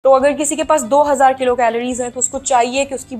तो अगर किसी के पास 2000 किलो कैलोरीज हैं तो उसको चाहिए कि उसकी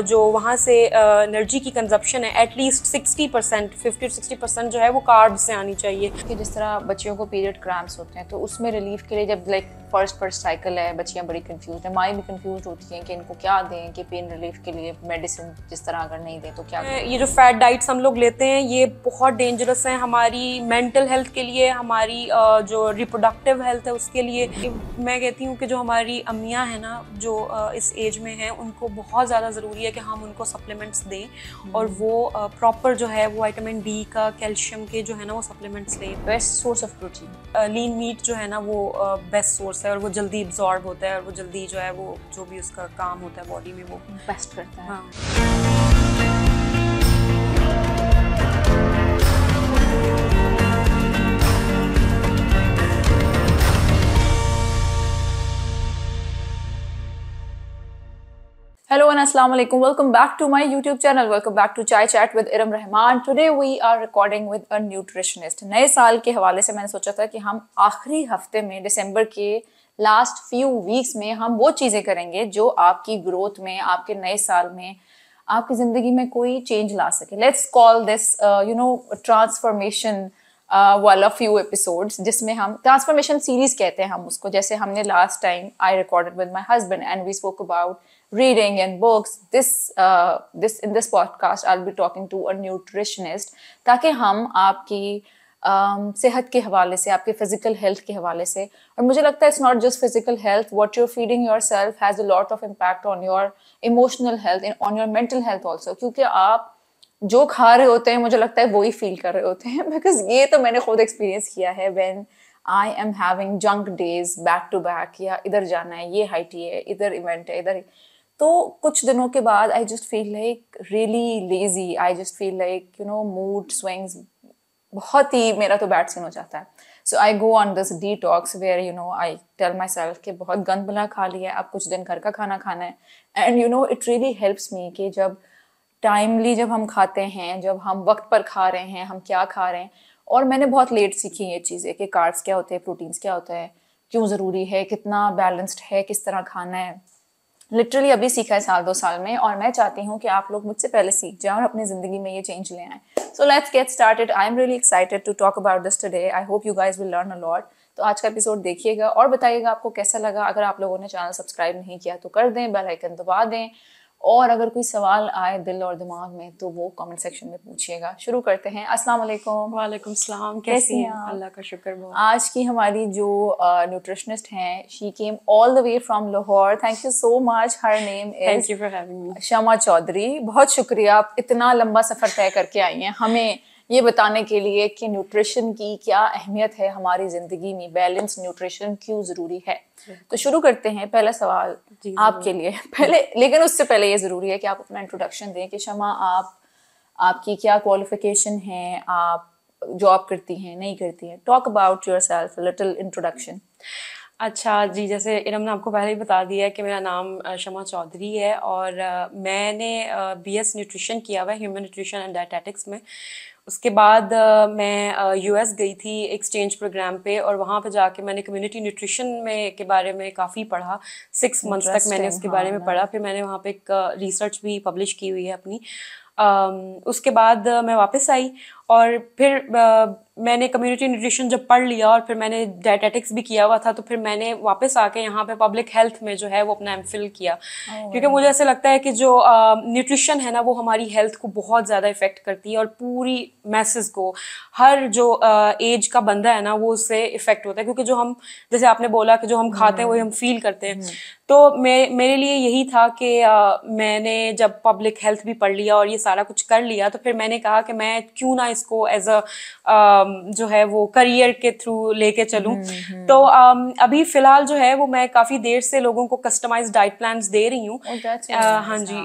जो वहाँ से एनर्जी की कंजप्शन है एटलीस्ट 60%, 50-60% जो है वो कार्ब से आनी चाहिए। कि जिस तरह बच्चियों को पीरियड क्रैम्प्स होते हैं तो उसमें रिलीफ के लिए जब लाइक फर्स्ट साइकिल है, बच्चियां बड़ी कंफ्यूज है, माएँ भी कंफ्यूज होती हैं कि इनको क्या दें, कि पेन रिलीफ के लिए मेडिसिन जिस तरह अगर नहीं दें तो क्या दें। ये जो फैट डाइट्स हम लोग लेते हैं ये बहुत डेंजरस है हमारी मेंटल हेल्थ के लिए, हमारी जो रिप्रोडक्टिव हेल्थ है उसके लिए। मैं कहती हूँ कि जो हमारी अम्मियाँ हैं ना, जो इस एज में हैं, उनको बहुत ज़्यादा ज़रूरी है कि हम उनको सप्लीमेंट्स दें और वो प्रॉपर जो है वो विटामिन डी का, कैल्शियम के जो है ना वो सप्लीमेंट्स लें। Best source of protein lean meat जो है ना वो बेस्ट सोर्स है और वो जल्दी एब्जॉर्ब होता है और वो जल्दी जो है वो जो भी उसका काम होता है बॉडी में वो बेस्ट करता है। हाँ। Hello and Assalamu alaikum. Welcome back to my YouTube channel. Welcome back to Chai Chat with Iram Rahman. Today we are recording with a nutritionist. नए साल के हवाले से मैंने सोचा था कि हम आखिरी हफ्ते में दिसंबर के लास्ट फ्यू वीक्स में हम वो चीज़ें करेंगे जो आपकी ग्रोथ में, आपके नए साल में, आपकी ज़िंदगी में कोई चेंज ला सके. लेट्स कॉल दिस ट्रांसफॉर्मेशन वाला फ्यू एपिसोड्स, जिसमें हम ट्रांसफॉर्मेशन सीरीज कहते हैं हम उसको. जैसे हमने last time I recorded with my husband and we spoke about reading and books. In this podcast I'll be talking to a nutritionist ताकि हम आपकी सेहत के हवाले से, आपके फिजिकल हेल्थ के हवाले से, और मुझे लगता है it's not just physical health, what you are feeding yourself has a lot of impact on your emotional health, on your mental health also. क्योंकि आप जो खा रहे होते हैं मुझे लगता है वो ही फील कर रहे होते हैं. बिकॉज ये तो मैंने खुद एक्सपीरियंस किया है. When I am having junk days back to back, या इधर जाना है, ये हाइटी है, इधर इवेंट है, इधर, तो कुछ दिनों के बाद I just feel like really lazy. I just feel like mood swings, बहुत ही मेरा तो बैड सीन हो जाता है. So I go on this detox where I tell myself कि बहुत गंद भला खा लिया है, अब कुछ दिन घर का खाना खाना है. And it really helps me कि जब टाइमली जब हम खाते हैं, जब हम वक्त पर खा रहे हैं, हम क्या खा रहे हैं. और मैंने बहुत लेट सीखी ये चीज़ें कि कार्ब्स क्या होते हैं, प्रोटीन्स क्या होता है, क्यों ज़रूरी है, कितना बैलेंस्ड है, किस तरह खाना है. लिटरली अभी सीखा है 1-2 साल में, और मैं चाहती हूँ कि आप लोग मुझसे पहले सीख जाएं और अपनी ज़िंदगी में ये चेंज ले आएं. So let's get started. I am really excited to talk about this today. I hope you guys will learn a lot. तो आज का एपिसोड देखिएगा और बताइएगा आपको कैसा लगा. अगर आप लोगों ने चैनल सब्सक्राइब नहीं किया तो कर दें, बेल आइकन दबा दें, और अगर कोई सवाल आए दिल और दिमाग में तो वो कमेंट सेक्शन में पूछिएगा. शुरू करते हैं. अस्सलाम वालेकुम. वालेकुम सलाम. कैसी हैं? अल्लाह का शुक्र. बहुत. आज की हमारी जो न्यूट्रिशनिस्ट हैं, she came all the way from Lahore. Thank you so much. Her name thank is you for having me. Shama Chaudhry. बहुत शुक्रिया, आप इतना लंबा सफ़र तय करके आई हैं हमें ये बताने के लिए कि न्यूट्रिशन की क्या अहमियत है हमारी ज़िंदगी में, बैलेंस न्यूट्रिशन क्यों ज़रूरी है. तो शुरू करते हैं. पहला सवाल आपके लिए पहले, लेकिन उससे पहले ये ज़रूरी है कि आप अपना इंट्रोडक्शन दें कि शमा, आपकी क्या क्वालिफिकेशन है, आप जॉब करती हैं, नहीं करती हैं. Talk about yourself, little introduction. अच्छा जी, जैसे इरम ने आपको पहले ही बता दिया है कि मेरा नाम शमा चौधरी है और मैंने BS न्यूट्रिशन किया हुआ है, ह्यूमन न्यूट्रिशन एंड डायटेटिक्स में. उसके बाद मैं US गई थी एक्सचेंज प्रोग्राम पे, और वहाँ पे जाके मैंने कम्युनिटी न्यूट्रिशन में के बारे में काफ़ी पढ़ा. 6 मंथ्स तक मैंने उसके बारे में पढ़ा. फिर मैंने वहाँ पे एक रिसर्च भी पब्लिश की हुई है अपनी. उसके बाद मैं वापस आई और फिर मैंने कम्युनिटी न्यूट्रिशन जब पढ़ लिया और फिर मैंने डायटेटिक्स भी किया हुआ था, तो फिर मैंने वापस आके यहाँ पे पब्लिक हेल्थ में जो है वो अपना एमफिल किया. क्योंकि मुझे ऐसे लगता है कि जो न्यूट्रिशन है ना वो हमारी हेल्थ को बहुत ज़्यादा इफेक्ट करती है और पूरी मैसेस को, हर जो एज का बंदा है ना वो उससे इफेक्ट होता है. क्योंकि जो हम, जैसे आपने बोला कि जो हम खाते हैं वही हम फील करते हैं. तो मेरे लिए यही था कि मैंने जब पब्लिक हेल्थ भी पढ़ लिया और ये सारा कुछ कर लिया, तो फिर मैंने कहा कि मैं क्यों ना इसको एज अ जो है वो करियर के थ्रू लेके चलूं. तो अभी फिलहाल जो है वो मैं काफ़ी देर से लोगों को कस्टमाइज्ड डाइट प्लान्स दे रही हूँ. हाँ जी.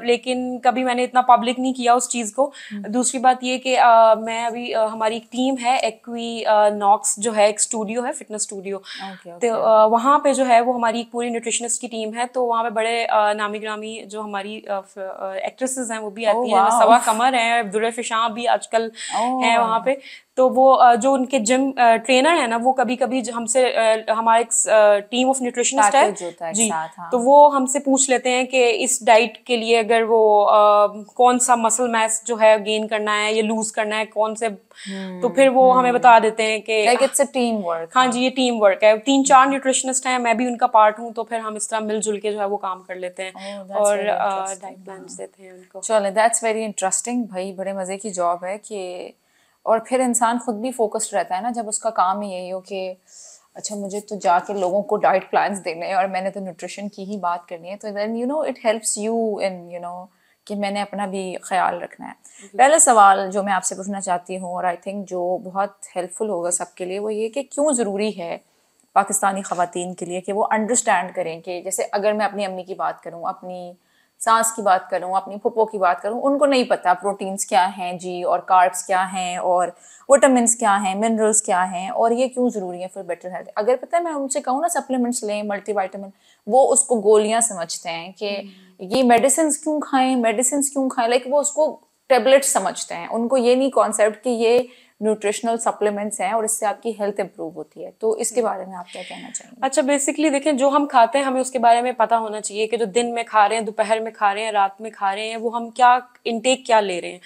लेकिन कभी मैंने इतना पब्लिक नहीं किया उस चीज़ को. दूसरी बात ये कि मैं अभी हमारी एक टीम है, एक्विनॉक्स जो है, एक स्टूडियो है, फिटनेस स्टूडियो. तो वहाँ पे जो है वो हमारी पूरी न्यूट्रिशनिस्ट की टीम है. तो वहाँ पे बड़े नामी ग्रामी जो हमारी एक्ट्रेसेस हैं वो भी आती हैं. सवा कमर हैं, दुर्र फिशां भी आजकल हैं वहाँ पे. तो वो जो उनके जिम ट्रेनर है ना, वो कभी कभी हमसे हमारा एक टीम ऑफ न्यूट्रिशनिस्ट है जी, तो वो हमसे पूछ लेते हैं कि इस डाइट के लिए अगर वो कौन सा मसल मैस जो है गेन करना है या लूज करना है, कौन से तो फिर वो हमें बता देते हैं कि इट्स अ टीम वर्क। हाँ जी, ये टीम वर्क है। 3-4 न्यूट्रिशनिस्ट हैं, मैं भी उनका पार्ट हूँ, तो फिर हम इस तरह मिलजुल के जो है वो काम कर लेते हैं और डाइट प्लान्स देते हैं उनको। चलो दैट्स वेरी इंटरेस्टिंग भाई, बड़े मज़े की जॉब है कि, और फिर इंसान खुद भी फोकस्ड रहता है ना जब उसका काम ही यही हो कि अच्छा मुझे तो जाके लोगों को डाइट प्लान्स देने हैं और मैंने तो न्यूट्रिशन की ही बात करनी है, तो then you know it helps you in you know कि मैंने अपना भी ख्याल रखना है। पहला सवाल जो मैं आपसे पूछना चाहती हूँ और आई थिंक जो बहुत हेल्पफुल होगा सबके लिए, वो ये कि क्यों ज़रूरी है पाकिस्तानी ख़वातीन के लिए कि वो अंडरस्टैंड करें कि जैसे अगर मैं अपनी अम्मी की बात करूँ, अपनी सास की बात करूँ, अपनी फुप्पो की बात करूँ, उनको नहीं पता प्रोटीन्स क्या हैं जी, और कार्ब्स क्या हैं, और विटामिन्स क्या हैं, मिनरल्स क्या हैं, और ये क्यों ज़रूरी है फॉर बेटर हेल्थ। अगर पता है मैं उनसे कहूँ ना सप्लीमेंट्स लें, मल्टीविटामिन, वो उसको गोलियां समझते हैं कि ये मेडिसिन क्यों खाएं, लाइक वो उसको टेबलेट्स समझते हैं। उनको ये नहीं कॉन्सेप्ट कि ये न्यूट्रिशनल सप्लीमेंट्स हैं और इससे आपकी हेल्थ इंप्रूव होती है। तो इसके बारे में आप क्या कहना चाहेंगे? अच्छा, बेसिकली देखें, जो हम खाते हैं हमें उसके बारे में पता होना चाहिए कि जो दिन में खा रहे हैं, दोपहर में खा रहे हैं, रात में खा रहे हैं, वो हम क्या इनटेक क्या ले रहे हैं।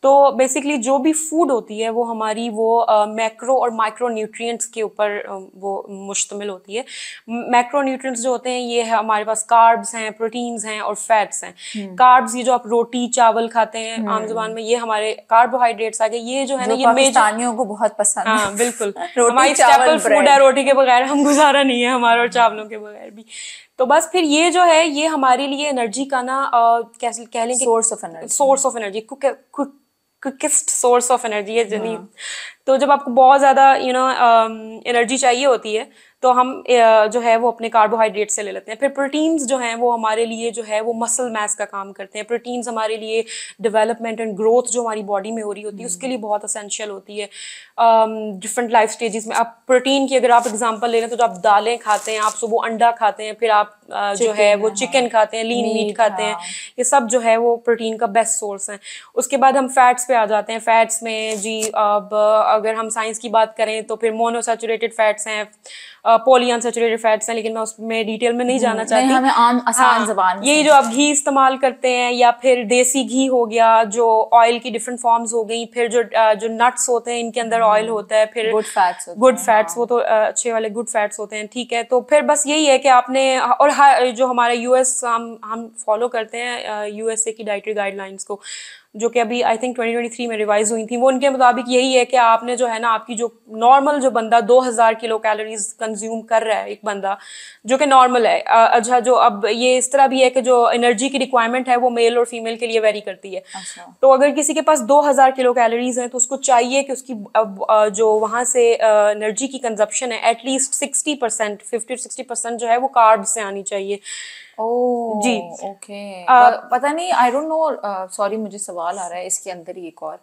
तो बेसिकली जो भी फूड होती है वो हमारी वो मैक्रो और माइक्रो न्यूट्रिएंट्स के ऊपर वो मुश्तमिल होती है। मैक्रो न्यूट्रिएंट्स जो होते हैं ये है हमारे पास कार्ब्स हैं, प्रोटीन्स हैं और फैट्स हैं। कार्ब्स ये जो आप रोटी चावल खाते हैं आम जुबान में, ये हमारे कार्बोहाइड्रेट्स आ गए। ये जो है ना, ये पाकिस्तानियों को बहुत पसंद है। हाँ बिल्कुल, हमारी स्टेपल फूड है, रोटी के बगैर हम गुजारा नहीं है हमारा, और चावलों के बगैर भी। तो बस फिर ये जो है ये हमारे लिए एनर्जी का ना कैसे कह लें, source of energy, quickest source of energy है जनी। तो जब आपको बहुत ज्यादा एनर्जी चाहिए होती है तो हम जो है वो अपने कार्बोहाइड्रेट से ले लेते हैं। फिर प्रोटीन्स जो हैं वो हमारे लिए जो है वो मसल मैस का काम करते हैं। प्रोटीन्स हमारे लिए डेवलपमेंट एंड ग्रोथ जो हमारी बॉडी में हो रही होती है उसके लिए बहुत असेंशियल होती है। डिफरेंट लाइफ स्टेजेस में आप प्रोटीन की अगर आप एग्जांपल ले लें तो आप दालें खाते हैं, आप सुबह अंडा खाते हैं, फिर आप जो है वो चिकन खाते हैं, लीन मीट खाते हैं, ये सब जो है वो प्रोटीन का बेस्ट सोर्स है। उसके बाद हम फैट्स पे आ जाते हैं। फैट्स में जी अब अगर हम साइंस की बात करें तो फिर मोनोसैचुरेटेड फैट्स हैं, पॉलीअनसैचुरेटेड फैट्स हैं, लेकिन मैं उसमें डिटेल में नहीं जाना चाहती। हमें आसान ज़बान यही जो आप घी इस्तेमाल करते हैं या फिर देसी घी हो गया, जो ऑयल की डिफरेंट फॉर्म्स हो गई, फिर जो नट्स होते हैं इनके अंदर ऑयल होता है, फिर गुड फैट्स वो तो अच्छे वाले गुड फैट्स होते हैं, ठीक है। तो फिर बस यही है कि आपने और जो हमारा यूएस हम फॉलो करते हैं यूएसए की डाइटरी गाइडलाइंस को, जो कि अभी आई थिंक 2023 में रिवाइज हुई थी। वो उनके मुताबिक यही है कि आपने जो है ना, आपकी जो नॉर्मल जो बंदा 2000 किलो कैलोरीज कंज्यूम कर रहा है एक बंदा, जो कि नॉर्मल है। अच्छा, जो अब ये इस तरह भी है कि जो एनर्जी की रिक्वायरमेंट है वो मेल और फीमेल के लिए वेरी करती है। तो अगर किसी के पास 2000 किलो कैलोरीज हैं तो उसको चाहिए कि उसकी जो वहाँ से एनर्जी की कंजप्शन है एटलीस्ट 60%, 50-60% जो है वो कार्ब्स से आनी चाहिए। जी ओके। पता नहीं, आई डोंट नो, सॉरी मुझे सवाल आ रहा है इसके अंदर ही एक और,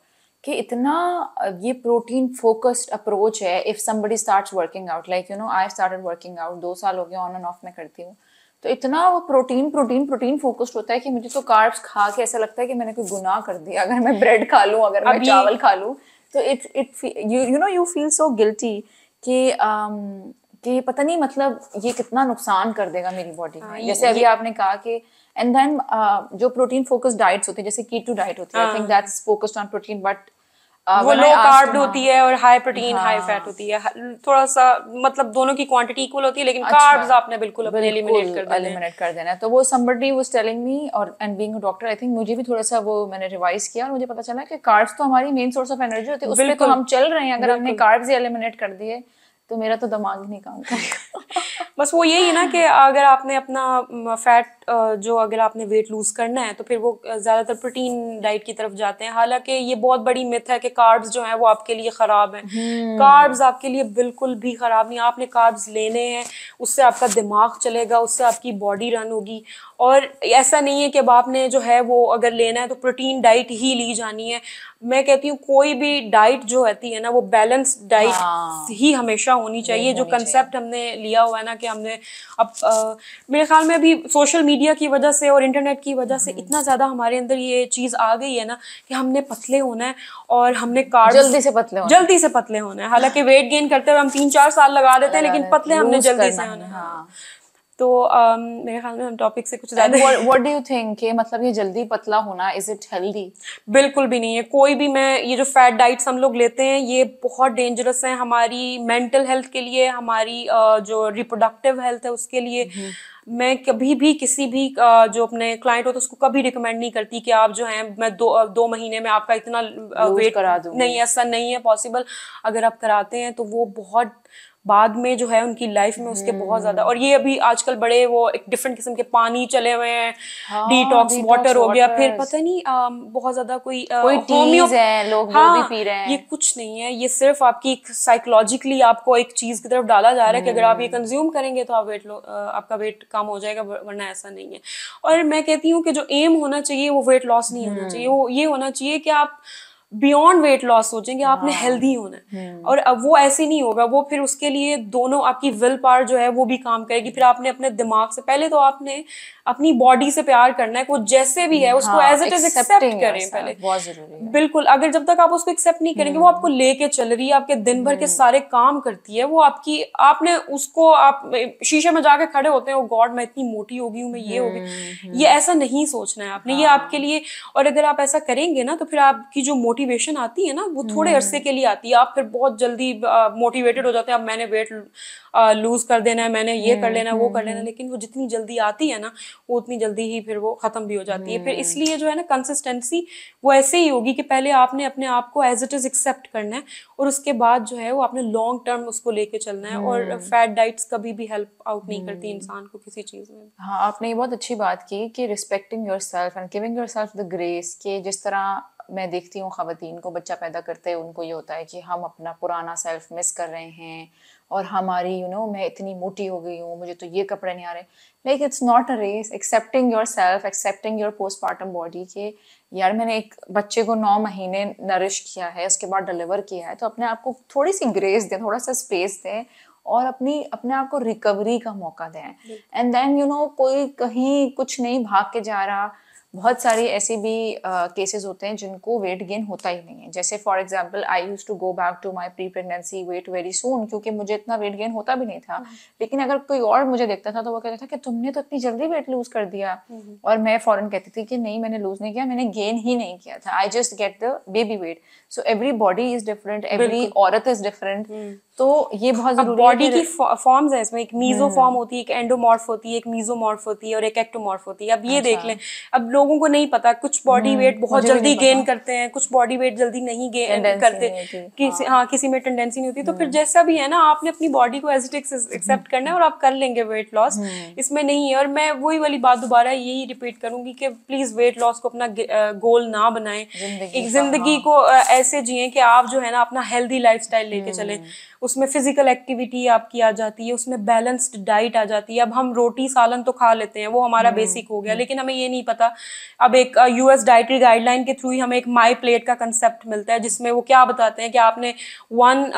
कि इतना ये प्रोटीन फोकस्ड अप्रोच है। If somebody starts working out, like you no I started working out, 2 साल हो गए ऑन एंड ऑफ में करती हूँ, तो इतना वो प्रोटीन फोकस्ड होता है कि मुझे तो कार्ब्स खा के ऐसा लगता है कि मैंने कोई गुनाह कर दिया। अगर मैं ब्रेड खा लूँ, अगर मैं चावल खा लूँ, तो you know you feel so guilty कि पता नहीं मतलब ये कितना नुकसान कर देगा मेरी बॉडी में। जैसे अभी आपने कहा कि एंड देन जो प्रोटीन फोकस्ड डाइट्स होती है, जैसे कीटो डाइट होती है, I think that's focused on protein, but वो लो कार्ब होती है और हाई प्रोटीन हाई फैट होती है। थोड़ा सा मतलब दोनों की क्वांटिटी इक्वल होती है, लेकिन कार्ब्स आपने बिल्कुल अपने एलिमिनेट कर देना है। तो वो somebody was telling me, और and being a doctor I think मुझे भी थोड़ा सा वो मैंने रिवाइज किया और मुझे पता चला कि कार्ब्स तो हमारी मेन सोर्स ऑफ एनर्जी होती है, उस पे तो हम चल रहे हैं। अगर हमने कार्ब्स ही एलिमिनेट कर दिए तो मेरा तो दिमाग ही नहीं काम करेगा। बस वो यही है ना कि अगर आपने अपना फैट जो अगर आपने वेट लूज करना है तो फिर वो ज्यादातर प्रोटीन डाइट की तरफ जाते हैं। हालांकि ये बहुत बड़ी मिथ है कि कार्ब्स जो है वो आपके लिए खराब है। कार्ब्स आपके लिए बिल्कुल भी खराब नहीं। आपने कार्ब्स लेने हैं, उससे आपका दिमाग चलेगा, उससे आपकी बॉडी रन होगी। और ऐसा नहीं है कि अब आपने जो है वो अगर लेना है तो प्रोटीन डाइट ही ली जानी है। मैं कहती हूँ कोई भी डाइट जो होती है ना वो बैलेंस डाइट ही हमेशा होनी चाहिए। जो कंसेप्ट हमने लिया हुआ है ना कि हमने अब मेरे ख्याल में अभी सोशल मीडिया की वजह से और इंटरनेट की वजह से इतना ज़्यादा हमारे अंदर ये चीज़ आ गई है ना कि हमने पतले होना है और हमने कार्ब्स जल्दी से पतले होना है। हालांकि वेट गेन करते हुए हम 3-4 साल लगा देते हैं, लेकिन पतले हमने जल्दी से होना है। तो मेरे ख्याल में हम टॉपिक से कुछ ज्यादा व्हाट डू यू थिंक कि मतलब ये जल्दी पतला होना इज इट हेल्दी? बिल्कुल भी नहीं है। कोई भी ये जो फैट डाइट्स हम लोग लेते हैं ये बहुत डेंजरस है हमारी मेंटल हेल्थ के लिए, हमारी जो रिप्रोडक्टिव हेल्थ है उसके लिए। मैं कभी भी किसी भी जो अपने क्लाइंट होते हैं उसको कभी रिकमेंड नहीं करती कि आप जो है मैं 2 महीने में आपका इतना वेट करा दूंगी। नहीं, ऐसा नहीं है पॉसिबल। अगर आप कराते हैं तो वो बहुत बाद में जो है उनकी लाइफ में उसके बहुत ज्यादा, और ये अभी आजकल बड़े वो एक डिफरेंट किस्म के पानी चले हुए हैं, डिटॉक्स वाटर हो गया, फिर पता नहीं बहुत ज्यादा कोई टीज है, लोग वो भी पी रहे हैं। ये कुछ नहीं है, ये सिर्फ आपकी साइकोलॉजिकली आपको एक चीज की तरफ डाला जा रहा है कि अगर आप ये कंज्यूम करेंगे तो आप आपका वेट कम हो जाएगा, वरना ऐसा नहीं है। और मैं कहती हूँ कि जो एम होना चाहिए वो वेट लॉस नहीं होना चाहिए, वो ये होना चाहिए कि आप बियॉन्ड वेट लॉस सोचेंगे, आपने हेल्दी होना है। और अब वो ऐसे नहीं होगा, वो फिर उसके लिए दोनों आपकी विल पावर जो है वो भी काम करेगी। फिर आपने अपने दिमाग से पहले तो आपने अपनी बॉडी से प्यार करना है, वो जैसे भी है उसको एज इट इज एक्सेप्ट करें पहले, बहुत जरूरी है। बिल्कुल। अगर जब तक आप उसको एक्सेप्ट नहीं करेंगे, वो आपको लेके चल रही है, आपके दिन भर के सारे काम करती है, वो आपकी, आपने उसको, आप शीशे में जाके खड़े होते हैं, ओ गॉड मैं इतनी मोटी हो गई हूँ, मैं ये हो गई, ये ऐसा नहीं सोचना है आपने, ये आपके लिए। और अगर आप ऐसा करेंगे ना तो फिर आपकी जो मोटिवेशन आती है ना वो थोड़े अरसे के लिए आती है, आप फिर बहुत जल्दी मोटिवेटेड हो जाते हैं, अब मैंने वेट लूज कर देना है, मैंने ये कर लेना है, वो कर लेना है। लेकिन वो जितनी जल्दी आती है ना वो उतनी जल्दी ही फिर वो खत्म भी हो जाती है। फिर इसलिए जो है ना कंसिस्टेंसी वो ऐसे ही होगी कि पहले आपने अपने आप को एज इट इज एक्सेप्ट करना है और उसके बाद जो है वो आपने लॉन्ग टर्म उसको लेके चलना है। और फैट डाइट्स कभी भी हेल्प आउट नहीं करती इंसान को किसी चीज में। हाँ, आपने ये बहुत अच्छी बात की कि respecting your self and giving your self the grace, कि जिस तरह मैं देखती हूँ ख़वातीन को बच्चा पैदा करते हैं उनको ये होता है कि हम अपना पुराना सेल्फ मिस कर रहे हैं और हमारी मैं इतनी मोटी हो गई हूँ, मुझे तो ये कपड़े नहीं आ रहे। Like it's not a race. Accepting yourself, accepting your postmortem body, के यार मैंने एक बच्चे को 9 महीने नरिश किया है, उसके बाद डिलीवर किया है, तो अपने आप को थोड़ी सी ग्रेस दें, थोड़ा सा स्पेस दें और अपने आप को रिकवरी का मौका दें। एंड देन कोई कहीं कुछ नहीं भाग के जा रहा। बहुत सारी ऐसी भी केसेस होते हैं जिनको वेट गेन होता ही नहीं है। जैसे for example I used to go back to my pre pregnancy weight very soon, क्योंकि मुझे इतना वेट गेन होता भी नहीं था। लेकिन अगर कोई और मुझे देखता था तो वो कहता था कि तुमने तो इतनी जल्दी वेट लूज कर दिया, और मैं फौरन कहती थी कि नहीं, मैंने लूज नहीं किया, मैंने गेन ही नहीं किया था, I just get the baby weight. So everybody is different, every औरत इज डिफरेंट। तो ये बहुत जरूरी है। बॉडी की फॉर्म्स है इसमें, एक मीजोफॉर्म होती है, एक एंडोमॉर्फ होती है, एक मीजोमॉर्फ होती है और एक एक्टोमॉर्फ होती है। अब ये देख लें, अब लोगों को नहीं पता, कुछ बॉडी वेट बहुत जल्दी गेन करते हैं, कुछ बॉडी वेट जल्दी नहीं गेन करते, किसी में टेंडेंसी नहीं होती। तो फिर जैसा भी है ना, आपने अपनी बॉडी को एज इट एक्सेप्ट करना है और आप कर लेंगे वेट लॉस, इसमें नहीं है। और मैं वही वाली बात दोबारा यही रिपीट करूंगी कि प्लीज वेट लॉस को अपना गोल ना बनाएं। एक जिंदगी को ऐसे जिए कि आप जो है ना अपना हेल्दी लाइफस्टाइल लेके चलें, उसमें फिजिकल एक्टिविटी आपकी आ जाती है, उसमें बैलेंस्ड डाइट आ जाती है। अब हम रोटी सालन तो खा लेते हैं, वो हमारा बेसिक हो गया, लेकिन हमें ये नहीं पता, अब एक यूएस डाइटरी गाइडलाइन के थ्रू ही हमें एक माई प्लेट का कंसेप्ट मिलता है, जिसमें वो क्या बताते हैं कि आपने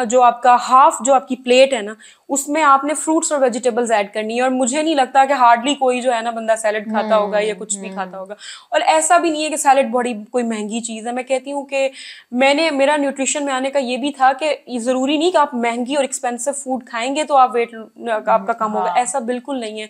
जो आपका हाफ जो आपकी प्लेट है ना, उसमें आपने फ्रूट्स और वेजिटेबल्स ऐड करनी है। और मुझे नहीं लगता कि हार्डली कोई जो है ना बंदा सैलेड खाता होगा या कुछ भी खाता होगा। और ऐसा भी नहीं है कि सैलेड बड़ी कोई महंगी चीज है। मैं कहती हूँ कि मेरा न्यूट्रिशन में आने का ये भी था कि जरूरी नहीं कि आप महंगी और एक्सपेंसिव फूड खाएंगे तो आप वेट आपका कम होगा, ऐसा बिल्कुल नहीं है।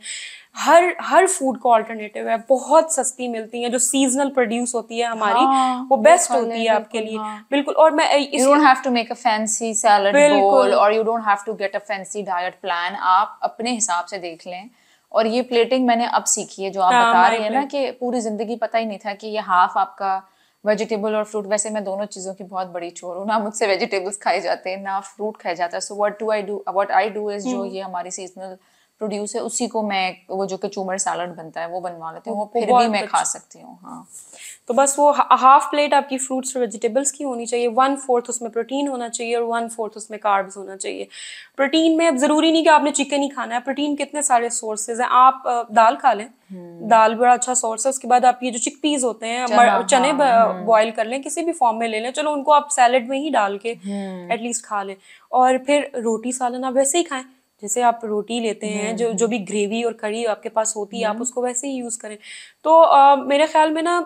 हर फूड को अल्टरनेटिव है, बहुत सस्ती मिलती है, जो सीजनल प्रोड्यूस होती है हमारी, वो बेस्ट होती है आपके लिए। बिल्कुल। और मैं you don't have to make a fancy salad bowl or you don't have to get a fancy diet plan, आप अपने हिसाब से देख लें। और ये प्लेटिंग मैंने अब सीखी है, जो आप बता रही है ना, कि पूरी जिंदगी पता ही नहीं था कि ये हाफ आपका वेजिटेबल और फ्रूट। वैसे मैं दोनों चीज़ों की बहुत बड़ी चोर हूँ, ना मुझसे वेजिटेबल्स खाए जाते हैं ना फ्रूट खाया जाता है। So what I do is, जो ये हमारी सीजनल प्रोड्यूस है उसी को मैं, वो जो कचूमर सैलड बनता है वो बनवा लेती हूँ, वो फिर भी मैं खा सकती हूँ। हाँ, तो बस वो हाफ प्लेट आपकी फ्रूट्स और वेजिटेबल्स की होनी चाहिए, 1/4 उसमें प्रोटीन होना चाहिए और 1/4 उसमें कार्ब्स होना चाहिए। प्रोटीन में अब जरूरी नहीं कि आपने चिकन ही खाना है, प्रोटीन कितने सारे सोर्सेज हैं। आप दाल खा लें, दाल बड़ा अच्छा सोर्स है। उसके बाद आप ये जो चिकपीस होते हैं, चने बॉईल कर लें, किसी भी फॉर्म में ले लें, चलो उनको आप सैलेड में ही डाल के एटलीस्ट खा लें। और फिर रोटी सालन आप वैसे ही खाएं जैसे आप रोटी लेते हैं, जो जो भी ग्रेवी और कड़ी आपके पास होती है, आप उसको वैसे ही यूज करें। तो मेरे ख्याल में ना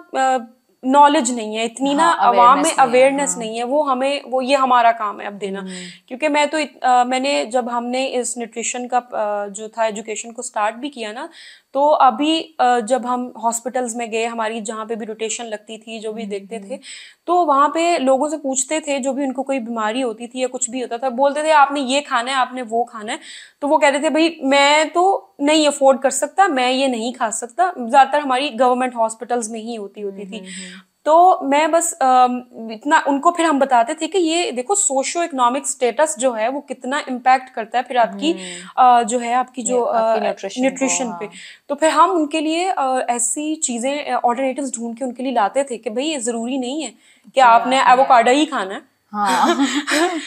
नॉलेज नहीं है इतनी ना, हाँ, अवाम में अवेयरनेस नहीं है, अवेयरनेस हाँ। नहीं है, वो हमें वो ये हमारा काम है अब देना। क्योंकि मैं तो मैंने जब हमने इस न्यूट्रिशन का जो था एजुकेशन को स्टार्ट भी किया ना, तो अभी जब हम हॉस्पिटल्स में गए, हमारी जहाँ पे भी रोटेशन लगती थी, जो भी देखते थे, तो वहाँ पे लोगों से पूछते थे, जो भी उनको कोई बीमारी होती थी या कुछ भी होता था, बोलते थे आपने ये खाना है, आपने वो खाना है। तो वो कहते थे भाई मैं तो नहीं अफोर्ड कर सकता, मैं ये नहीं खा सकता। ज्यादातर हमारी गवर्नमेंट हॉस्पिटल्स में ही होती थी। तो मैं बस इतना उनको फिर हम बताते थे कि ये देखो सोशो इकोनॉमिक स्टेटस जो है वो कितना इम्पैक्ट करता है फिर आपकी जो है आपकी ये जो आपकी न्यूट्रिशन को, न्यूट्रिशन पे। हाँ। तो फिर हम उनके लिए ऐसी चीजें ऑल्टरनेटिव्स ढूंढ के उनके लिए लाते थे कि भाई ये जरूरी नहीं है कि कि आपने आपने, एवोकाडो ही खाना है। हाँ।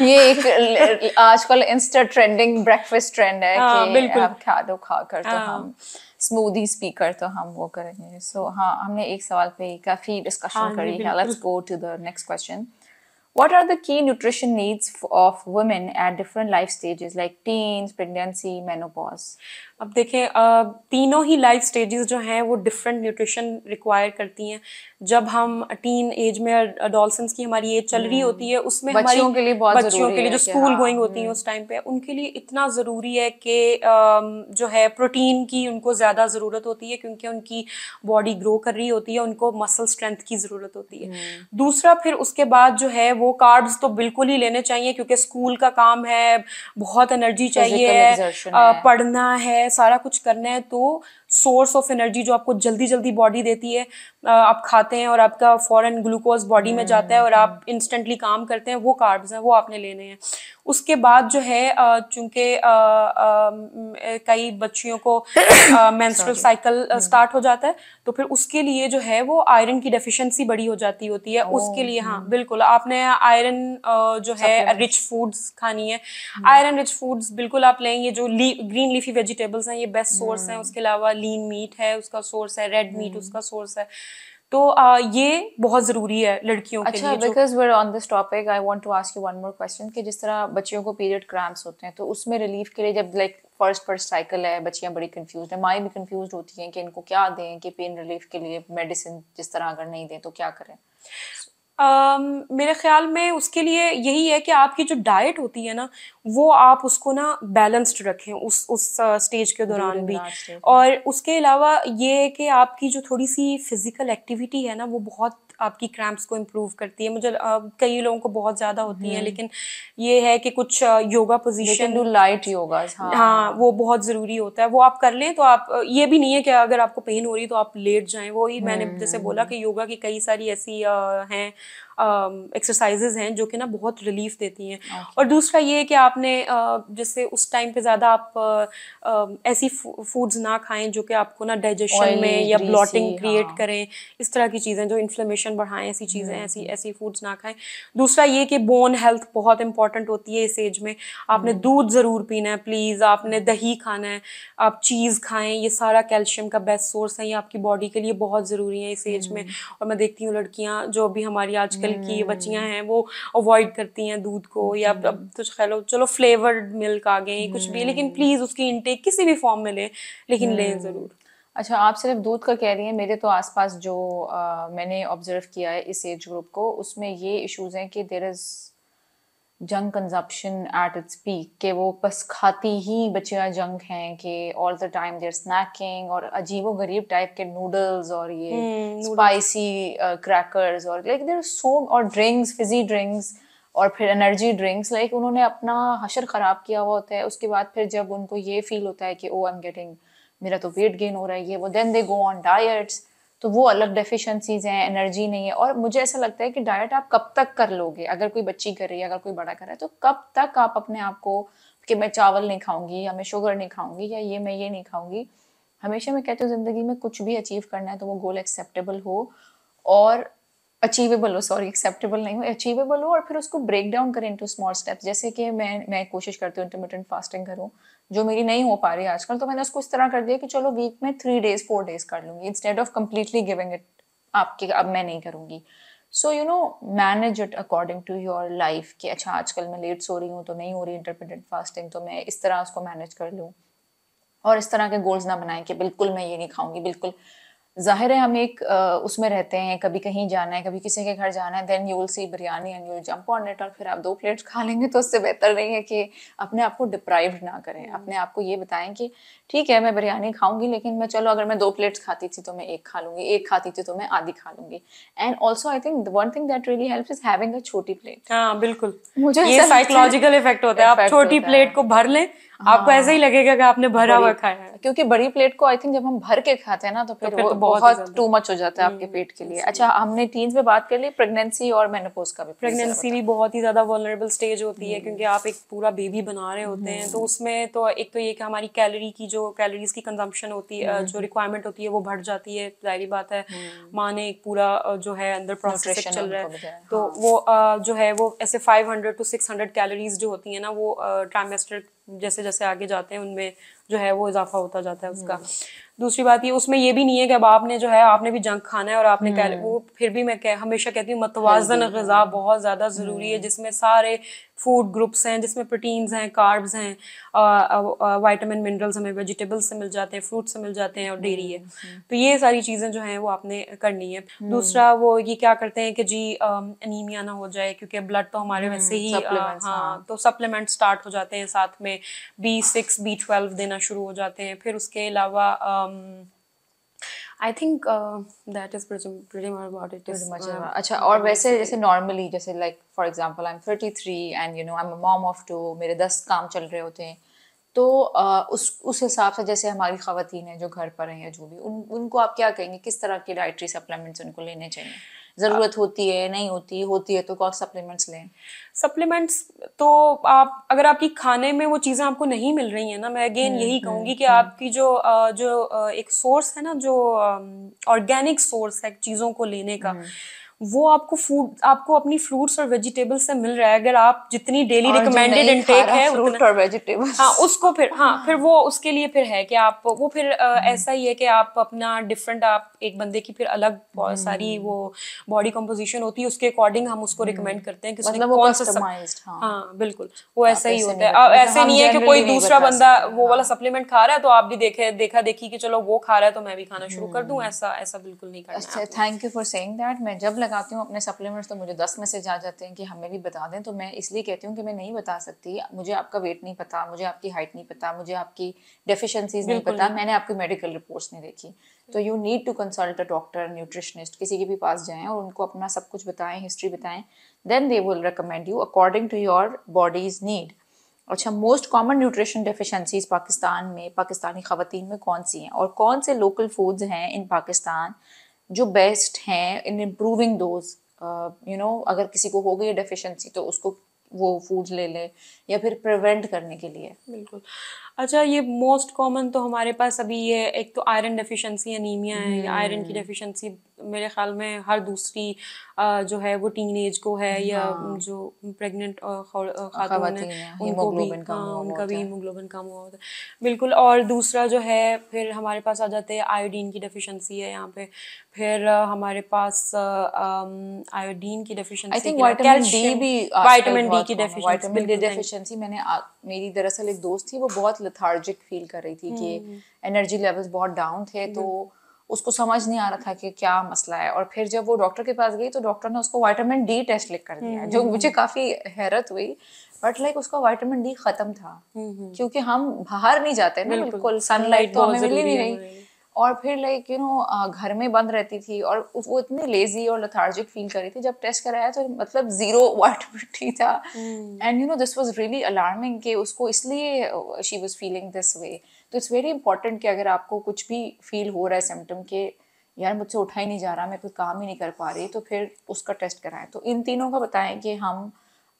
ये एक आजकल इंस्टा ट्रेंडिंग ब्रेकफास्ट ट्रेंड है कि हाँ बिल्कुल। एवोकाडो खाकर तो हाँ हम स्मूदीज पीकर तो हम वो करेंगे। सो हाँ, हमने एक सवाल पे काफी डिस्कशन हाँ जी करी है। बिल्कुल। Let's go to the next question. What are the key nutrition needs of women at different life stages like teens, pregnancy, menopause? अब देखें तीनों ही लाइफ स्टेजेस जो हैं वो डिफरेंट न्यूट्रिशन रिक्वायर करती हैं। जब हम टीन एज में अडोलसेंस की हमारी एज चल रही होती है, उसमें हमारी बच्चियों के लिए बहुत बच्चियों जरूरी के लिए है जो कि स्कूल हाँ, गोइंग होती हैं उस टाइम पे, उनके लिए इतना ज़रूरी है कि जो है प्रोटीन की उनको ज़्यादा ज़रूरत होती है, क्योंकि उनकी बॉडी ग्रो कर रही होती है, उनको मसल स्ट्रेंथ की ज़रूरत होती है। दूसरा फिर उसके बाद जो है वो कार्ब्स तो बिल्कुल ही लेने चाहिए, क्योंकि स्कूल का काम है, बहुत एनर्जी चाहिए फिजिकल है, एक्सर्शन है। पढ़ना है, सारा कुछ करना है। तो सोर्स ऑफ एनर्जी जो आपको जल्दी जल्दी बॉडी देती है, आप खाते हैं और आपका फौरन ग्लूकोज बॉडी में जाता है और आप इंस्टेंटली काम करते हैं, वो कार्ब्स हैं, वो आपने लेने हैं। उसके बाद जो है चूंकि कई बच्चियों को मेंस्ट्रुअल साइकिल स्टार्ट हो जाता है, तो फिर उसके लिए जो है वो आयरन की डेफिशिएंसी बड़ी हो जाती होती है। उसके लिए हाँ बिल्कुल आपने आयरन जो है रिच फूड्स खानी है। आयरन रिच फूड्स बिल्कुल आप लें, ये जो ग्रीन लीफी वेजिटेबल्स हैं ये बेस्ट सोर्स हैं। उसके अलावा लीन मीट है उसका सोर्स है, रेड मीट उसका सोर्स है। तो ये बहुत जरूरी है लड़कियों के अच्छा, लिए। जो because we are on this topic, I want to ask you one more question कि जिस तरह बच्चियों को पीरियड क्रैम्प्स होते हैं, तो उसमें रिलीफ के लिए जब लाइक फर्स्ट साइकिल है, बच्चियां बड़ी कंफ्यूज है, माएँ भी कंफ्यूज होती हैं कि इनको क्या दें, कि पेन रिलीफ के लिए मेडिसिन जिस तरह अगर नहीं दें तो क्या करें? मेरे ख्याल में उसके लिए यही है कि आपकी जो डाइट होती है ना, वो आप उसको ना बैलेंस्ड रखें उस स्टेज के दौरान ड्यूरिंग भी। दैट स्टेज, और उसके अलावा ये है कि आपकी जो थोड़ी सी फिजिकल एक्टिविटी है ना, वो बहुत आपकी क्रैम्प्स को इम्प्रूव करती है। मुझे कई लोगों को बहुत ज़्यादा होती हैं, लेकिन ये है कि कुछ yoga they can position, do light yogas. हाँ, हाँ हाँ। वो बहुत ज़रूरी होता है, वो आप कर लें। तो आप ये भी नहीं है कि अगर आपको पेन हो रही है तो आप लेट जाएं। वो ही मैंने जैसे बोला कि योगा की कई सारी ऐसी हैं एक्सरसाइजेज हैं जो कि ना बहुत रिलीफ देती हैं। और दूसरा ये है कि आपने जैसे उस टाइम पे ज़्यादा आप ऐसी फूड्स ना खाएं जो कि आपको ना डाइजेशन में ऑयली, या ग्रीसी, ब्लॉटिंग क्रिएट हाँ। करें, इस तरह की चीज़ें जो इन्फ्लेमेशन बढ़ाएं, ऐसी चीज़ें ऐसी ऐसी फूड्स ना खाएं। दूसरा ये कि बोन हेल्थ बहुत इंपॉर्टेंट होती है इस एज में। आपने दूध ज़रूर पीना है प्लीज़, आपने दही खाना है, आप चीज़ खाएं, ये सारा कैल्शियम का बेस्ट सोर्स है, ये आपकी बॉडी के लिए बहुत ज़रूरी है इस एज में। और मैं देखती हूँ लड़कियाँ जो भी हमारी आजकल की बच्चियाँ हैं वो अवॉइड करती हैं दूध को, या अब तो चलो फ्लेवर्ड मिल्क आ गए कुछ भी, लेकिन प्लीज़ उसकी इनटेक किसी भी फॉर्म में लें, लेकिन लें ज़रूर। अच्छा, आप सिर्फ दूध का कह रही हैं, मेरे तो आसपास जो मैंने ऑब्जर्व किया है इस एज ग्रुप को, उसमें ये इश्यूज हैं कि there is junk consumption at its peak, कि वो बस खाती ही बच्चियां जंक हैं, कि all the time they're snacking और अजीबो गरीब टाइप के नूडल्स और ये स्पाइसी क्रैकर्स और लाइक देयर सो, और ड्रिंक्स, फिजी ड्रिंक्स और फिर एनर्जी ड्रिंक्स, लाइक उन्होंने अपना हशर ख़राब किया हुआ होता है। उसके बाद फिर जब उनको ये फील होता है कि ओ आई एम गेटिंग, मेरा तो वेट गेन हो रहा है, ये वो, then they go on diets. तो वो अलग डेफिशिएंसीज हैं, एनर्जी नहीं है। और मुझे ऐसा लगता है कि डाइट आप कब तक कर लोगे, अगर कोई बच्ची कर रही है, अगर कोई बड़ा कर रहा है, तो कब तक आप अपने आप को कि मैं चावल नहीं खाऊंगी या मैं शुगर नहीं खाऊंगी या ये मैं ये नहीं खाऊंगी। हमेशा मैं कहती हूँ जिंदगी में कुछ भी अचीव करना है तो वो गोल एक्सेप्टेबल हो और अचीवेबल हो, सॉरी एक्सेप्टेबल नहीं हो, अचीवेबल हो, और फिर उसको ब्रेक डाउन करें इनटू स्मॉल स्टेप्स। जैसे कि मैं कोशिश करती हूँ इंटरमिटेंट फास्टिंग करूँ, जो मेरी नहीं हो पा रही है आजकल, तो मैंने उसको इस तरह कर दिया कि चलो वीक में 3 days 4 days कर लूंगी, instead of completely giving it आपके अब मैं नहीं करूंगी। So you know manage it according to your life कि अच्छा आजकल मैं लेट सो रही हूँ तो नहीं हो रही इंटरमिटेंट फास्टिंग, तो मैं इस तरह उसको मैनेज कर लूँ। और इस तरह के गोल्स ना बनाएं कि बिल्कुल मैं ये नहीं खाऊंगी, बिल्कुल। जाहिर है हम एक उसमें रहते हैं, कभी कहीं जाना है, कभी किसी के घर जाना है, then you will see biryani and you will jump on it, और फिर आप 2 प्लेट्स खा लेंगे। तो उससे बेहतर नहीं है कि अपने आप को डिप्राइव्ड ना करें। अपने आप को ये बताएं कि ठीक है मैं बिरयानी खाऊंगी, लेकिन मैं चलो अगर मैं 2 प्लेट्स खाती थी तो मैं 1 खा लूंगी, 1 खाती थी तो मैं आधी खा लूंगी। And also I think one thing that really helps is having a छोटी प्लेट। हाँ बिल्कुल, मुझे ये साइकोलॉजिकल इफेक्ट होता है। आप छोटी प्लेट को भर लें, आपको ऐसा ही लगेगा कि आपने भरा हुआ खाया है। क्योंकि बड़ी प्लेट को आई थिंक जब हम भर के खाते हैं ना तो फिर वो बहुत टू मच हो जाता है आपके पेट के लिए। अच्छा, हमने टीन्स में बात कर ली, प्रेगनेंसी और मेनोपॉज का भी। प्रेगनेंसी भी बहुत ही ज्यादा वल्नरेबल स्टेज होती है, क्योंकि आप एक पूरा बेबी बना रहे होते हैं। तो उसमें तो एक तो ये कि हमारी कैलोरीज की कंजम्पशन होती है, जो रिक्वायरमेंट होती है वो बढ़ जाती है, जाहिर बात है। माँ ने एक पूरा जो है अंदर प्रोसेस चल रहा है, तो वो जो है वो ऐसे 500 to 600 कैलोरीज जो होती है ना, वो ट्राइमेस्टर जैसे जैसे आगे जाते हैं उनमें जो है वो इजाफा होता जाता है उसका। दूसरी बात ये, उसमें ये भी नहीं है कि अब आपने जो है आपने भी जंक खाना है और आपने वो फिर भी मैं हमेशा कहती हूँ मतवाजन ग़िज़ा बहुत ज़्यादा ज़रूरी है, जिसमें सारे फूड ग्रुप्स हैं, जिसमें प्रोटीन्स हैं, कार्ब्स हैं, विटामिन मिनरल्स हमें वेजिटेबल्स से मिल जाते हैं, फ्रूट से मिल जाते हैं, और डेयरी है। तो ये सारी चीज़ें जो हैं वो आपने करनी है। दूसरा वो ये क्या करते हैं कि जी एनीमिया ना हो जाए, क्योंकि ब्लड तो हमारे वैसे ही हाँ, तो सप्लीमेंट स्टार्ट हो जाते हैं, साथ में B6 B12 देना शुरू हो जाते हैं। फिर उसके अलावा I think that is pretty much about it. अच्छा, और वैसे जैसे नॉर्मली जैसे like for example I am 33 and you know I am a mom of 2, मेरे 10 काम चल रहे होते हैं, तो उस हिसाब से जैसे हमारी ख़वातीन हैं जो घर पर हैं या जो भी, उनको आप क्या कहेंगे, किस तरह के डाइटरी सप्लीमेंट्स उनको लेने चाहिए? ज़रूरत होती है, नहीं होती है तो कौन सप्लीमेंट्स लें? सप्लीमेंट्स तो आप अगर आपकी खाने में वो चीज़ें आपको नहीं मिल रही हैं ना, मैं अगेन यही कहूँगी कि आपकी जो एक सोर्स है ना, जो ऑर्गेनिक सोर्स है चीज़ों को लेने का, वो आपको अपनी फ्रूट्स और वेजिटेबल्स से मिल रहा है। अगर आप जितनी डेली रिकमेंडेड इनटेक है फ्रूट और वेजिटेबल्स, हाँ उसको फिर वो उसके लिए फिर है कि आप वो फिर ऐसा ही है कि आप अपना डिफरेंट, आप एक बंदे की फिर अलग बहुत सारी वो बॉडी कंपोजिशन होती है, उसके अकॉर्डिंग हम उसको रिकमेंड करते हैं कि मतलब कौन सा। हाँ बिल्कुल, वो ऐसा ही होता है। अब ऐसे नहीं है कि कोई दूसरा बंदा वो वाला सप्लीमेंट खा रहा है तो आप भी देखा देखी कि चलो वो खा रहा है तो मैं भी खाना शुरू कर दूं, ऐसा बिल्कुल नहीं करना। अच्छा, thank you for saying that. मैं जब लगाती हूँ अपने सप्लीमेंट्स तो मुझे 10 मैसेज आ जाते हैं कि हमें भी बता दें, तो मैं इसलिए कहती हूँ कि मैं नहीं बता सकती, मुझे आपका वेट नहीं पता, मुझे आपकी हाइट नहीं पता, मुझे आपकी डेफिशिएंसीज नहीं पता, मैंने आपकी मेडिकल रिपोर्ट्स नहीं देखी। तो you need to consult a doctor, nutritionist, किसी के भी पास जाएं और उनको अपना सब कुछ बताएं, हिस्ट्री बताएं, then they will recommend you according to your body's need. अच्छा, most common nutrition deficiencies Pakistan में, पाकिस्तानी ख़वातीन में कौन सी हैं, और कौन से लोकल फूड्स हैं इन पाकिस्तान जो बेस्ट हैं in improving those, you know, अगर किसी को हो गई है डेफिशिएंसी तो उसको वो फूड्स ले ले, या फिर प्रिवेंट करने के लिए। बिल्कुल। अच्छा, ये मोस्ट कॉमन तो हमारे पास अभी ये एक तो आयरन डेफिशिएंसी एनीमिया है, या आयरन की डेफिशिएंसी मेरे ख्याल में हर दूसरी जो है वो टीन एज को है, या जो प्रेग्नेंट खातून है उनको भी, उनका भी हीमोग्लोबिन कम हुआ होता है। बिल्कुल। और दूसरा जो है फिर हमारे पास आ जाते हैं आयोडीन की डेफिशिएंसी है यहाँ पे, फिर हमारे पास आयोडीन की deficiency, I think vitamin D भी, विटामिन डी की डेफिशिएंसी, विटामिन डी डेफिशिएंसी मैंने मेरी दरअसल एक दोस्त थी, वो बहुत लेथार्जिक फील कर रही थी कि एनर्जी लेवल्स बहुत डाउन थे, तो उसको समझ नहीं आ रहा था कि क्या मसला है। और फिर जब वो डॉक्टर के पास गई तो डॉक्टर ने उसको विटामिन डी टेस्ट लिख कर दिया, जो मुझे काफी हैरत हुई, बट लाइक उसका विटामिन डी खत्म था, क्योंकि हम बाहर नहीं जाते ना, बिल्कुल सनलाइट तो हमें मिल ही नहीं रही। और फिर लाइक यू नो घर में बंद रहती थी और वो इतनी लेजी और लेथार्जिक फील कर रही थी। जब टेस्ट कराया तो मतलब 0 विटामिन डी था, and you know this was really alarming कि उसको इसलिए she was feeling this way. तो इट्स वेरी इंपॉर्टेंट कि अगर आपको कुछ भी फील हो रहा है सिम्टम के यार मुझसे उठा ही नहीं जा रहा, मैं कोई काम ही नहीं कर पा रही, तो फिर उसका टेस्ट कराएं। तो इन तीनों का बताएं कि हम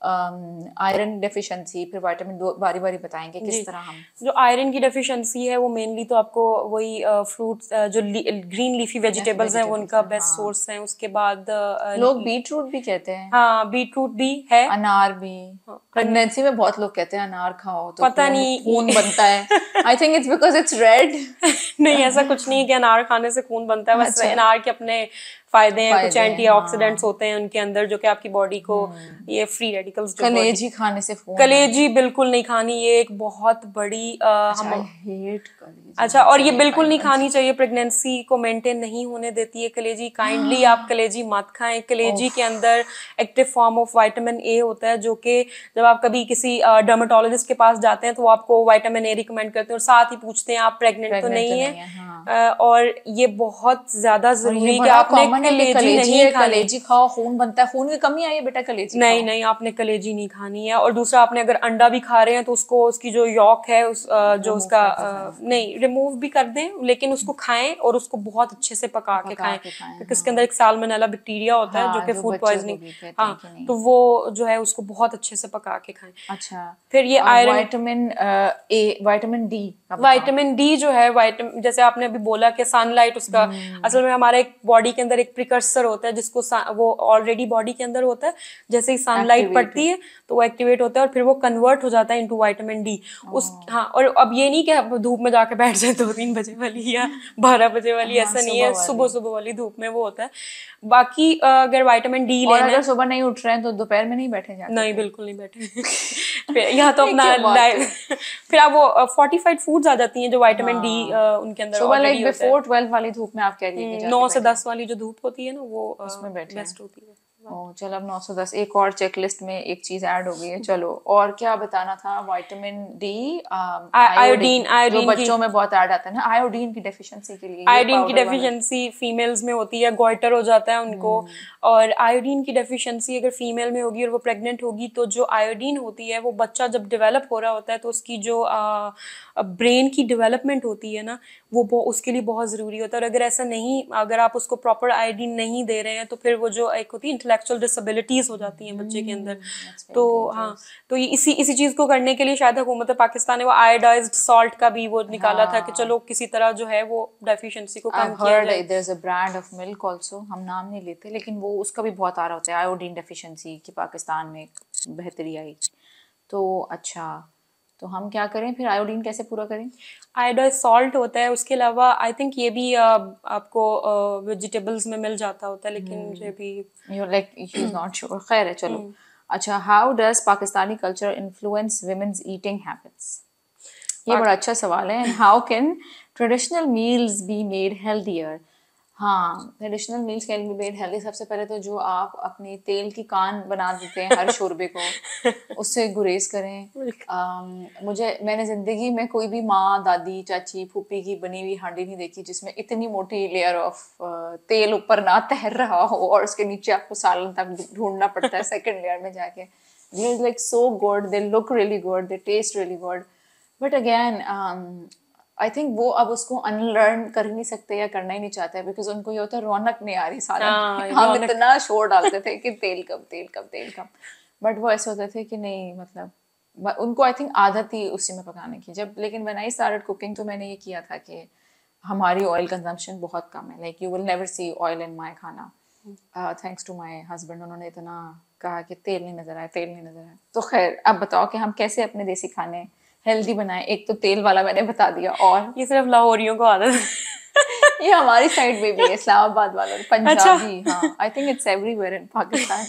आयरन डेफिशिएंसी, फिर विटामिन, बारी बारी बताएंगे किस तरह हम। जो आयरन की डेफिशिएंसी है वो मेनली तो आपको वही फ्रूट्स, जो ग्रीन लीफी वेजिटेबल्स हैं वो उनका बेस्ट सोर्स है। उसके बाद लोग बीट रूट भी कहते हैं, हाँ बीट रूट भी है, अनार भी। प्रेगनेंसी में बहुत लोग कहते हैं अनार खाओ तो पता नहीं खून बनता है। I think it's because it's red. नहीं, ऐसा कुछ नहीं है कि अनार खाने से खून बनता है, बस अनार के अपने फायदे हैं, कुछ फायदे हैं, एंटीऑक्सीडेंट्स होते हैं उनके अंदर जो कि आपकी बॉडी को ये फ्री रेडिकल्स जो कलेजी खाने से फोन कलेजी बिल्कुल नहीं खानी, ये एक बहुत बड़ी आई हेट कलेजी। अच्छा, और ये बिल्कुल नहीं खानी चाहिए, प्रेगनेंसी को मेंटेन नहीं होने देती है कलेजी। काइंडली आप कलेजी मत खाएं। कलेजी के अंदर active form of vitamin A होता है, जो कि जब आप कभी किसी डर्मेटोलॉजिस्ट के पास जाते हैं तो वो आपको विटामिन ए रिकमेंड करते हैं और साथ ही पूछते हैं आप प्रेग्नेंट तो नहीं है। और ये बहुत ज्यादा जरूरी कि आपने कलेजी नहीं खानी। कलेजी खाओ, खून बनता है, खून की कमी आई है बेटा, कलेजी नहीं नहीं, आपने कलेजी नहीं खानी है। और दूसरा, आपने अगर अंडा भी खा रहे हैं तो उसको, उसकी जो यॉक है जो उसका नहीं रिमूव भी कर दें, लेकिन उसको खाएं और उसको बहुत अच्छे से पका के खाएं, क्योंकि उसके अंदर एक साल्मोनेला बैक्टीरिया होता है जो कि फूड पॉइजनिंग, हाँ, तो वो जो है उसको बहुत अच्छे से पका के खाएं। अच्छा, फिर ये iron, vitamin A, vitamin D जो है, विटामिन जैसे आपने अभी बोला कि सनलाइट उसका असल में हमारे बॉडी के अंदर एक प्रिकर्सर होता है जिसको वो ऑलरेडी बॉडी के अंदर होता है, जैसे ही सनलाइट पड़ती है तो वो एक्टिवेट होता है और फिर वो कन्वर्ट हो जाता है इनटू विटामिन डी। उस हाँ, और अब ये नहीं कि आप धूप में जाके बैठ जाए 2-3 बजे वाली या 12 बजे वाली, ऐसा नहीं है, सुबह सुबह वाली धूप में वो होता है। बाकी अगर विटामिन डी लेना है, अगर सुबह नहीं उठ रहे हैं तो दोपहर में नहीं बैठे जाते? नहीं, बिल्कुल नहीं बैठे। यहाँ तो अपना फिर आप वो फोर्टिफाइड फूड्स आ जाती हैं जो विटामिन डी उनके अंदर सुबह लाइक बिफोर 12 वाली धूप में आप कह रही है 9 से 10 वाली जो धूप होती है ना, वो उसमें बेस्ट होती है। चलो, अब 910 एक और चेकलिस्ट में एक चीज ऐड हो गई है। चलो, और क्या बताना था? विटामिन डी, आयोडीन जो बच्चों में बहुत ऐड आता है ना, आयोडीन की डेफिशिएंसी के लिए। आयोडीन की डेफिशिएंसी फीमेल्स में होती है, गॉइटर हो जाता है उनको। और आयोडीन की डेफिशिएंसी अगर फीमेल में होगी और वो प्रेग्नेंट होगी, तो जो आयोडीन होती है वो बच्चा जब डेवलप हो रहा होता है तो उसकी जो ब्रेन की डेवलपमेंट होती है ना, वो उसके लिए बहुत ज़रूरी होता है। और अगर ऐसा नहीं, अगर आप उसको प्रॉपर आयोडीन नहीं दे रहे हैं तो फिर वो जो एक होती है इंटेलेक्चुअल डिसेबिलिटीज हो जाती हैं बच्चे के अंदर। तो हाँ, तो ये इसी चीज़ को करने के लिए शायद हुकूमत पाकिस्तान ने वो आयोडाइज्ड सॉल्ट का भी वो निकाला था कि चलो किसी तरह जो है वो डेफिशिएंसी को कम किया जाए। There is a brand of milk also, हम नाम नहीं लेते, लेकिन वो उसका भी बहुत आ रहा होता है आयोडीन डेफिशिएंसी की, पाकिस्तान में बेहतरी आई। तो अच्छा, तो हम क्या करें फिर? आयोडीन कैसे पूरा करें? आयोडाइज सॉल्ट होता है, उसके अलावा आई थिंक ये भी आपको वेजिटेबल्स में मिल जाता होता है, लेकिन मुझे भी you like you not sure. खैर है, चलो। अच्छा, how does Pakistani culture influence women's eating habits? ये बड़ा अच्छा सवाल है। How can traditional meals be made healthier? हाँ, traditional meals can be made healthy. सबसे पहले तो जो आप अपने तेल की कान बना देते हैं हर शोरबे को, उससे गुरेज करें। मैंने ज़िंदगी में कोई भी माँ, दादी, चाची, फूफी की बनी हुई हांडी नहीं देखी जिसमें इतनी मोटी लेयर ऑफ तेल ऊपर ना तैर रहा हो और उसके नीचे आपको सालन तक ढूंढना पड़ता है सेकेंड लेयर में जाके। They is like so good, they look really good, they taste really good, but again I think वो अब उसको अनलर्न कर ही नहीं सकते या करना ही नहीं चाहते, बिकॉज उनको ये होता है रौनक नहीं आ रही सालन। हम इतना शोर डालते थे कि तेल कम, तेल कम, तेल कम, बट वो ऐसे होते थे कि नहीं, मतलब उनको आई थिंक आदत थी उसी में पकाने की। जब लेकिन व्हेन आई स्टार्टेड कुकिंग तो मैंने ये किया था कि हमारी ऑयल कंजम्पशन बहुत कम है, like you will never see oil in my khana, thanks to my husband. उन्होंने इतना कहा कि तेल नहीं नजर आया, तेल नहीं नजर आया। तो खैर, अब बताओ कि हम कैसे अपने देसी खाने हेल्दी बनाए। एक तो तेल वाला मैंने बता दिया, और ये सिर्फ लाहौरियों को आदत है। ये हमारी साइड में भी है, इस्लामाबाद वालों, पंजाबी। हाँ, I think it's everywhere in Pakistan.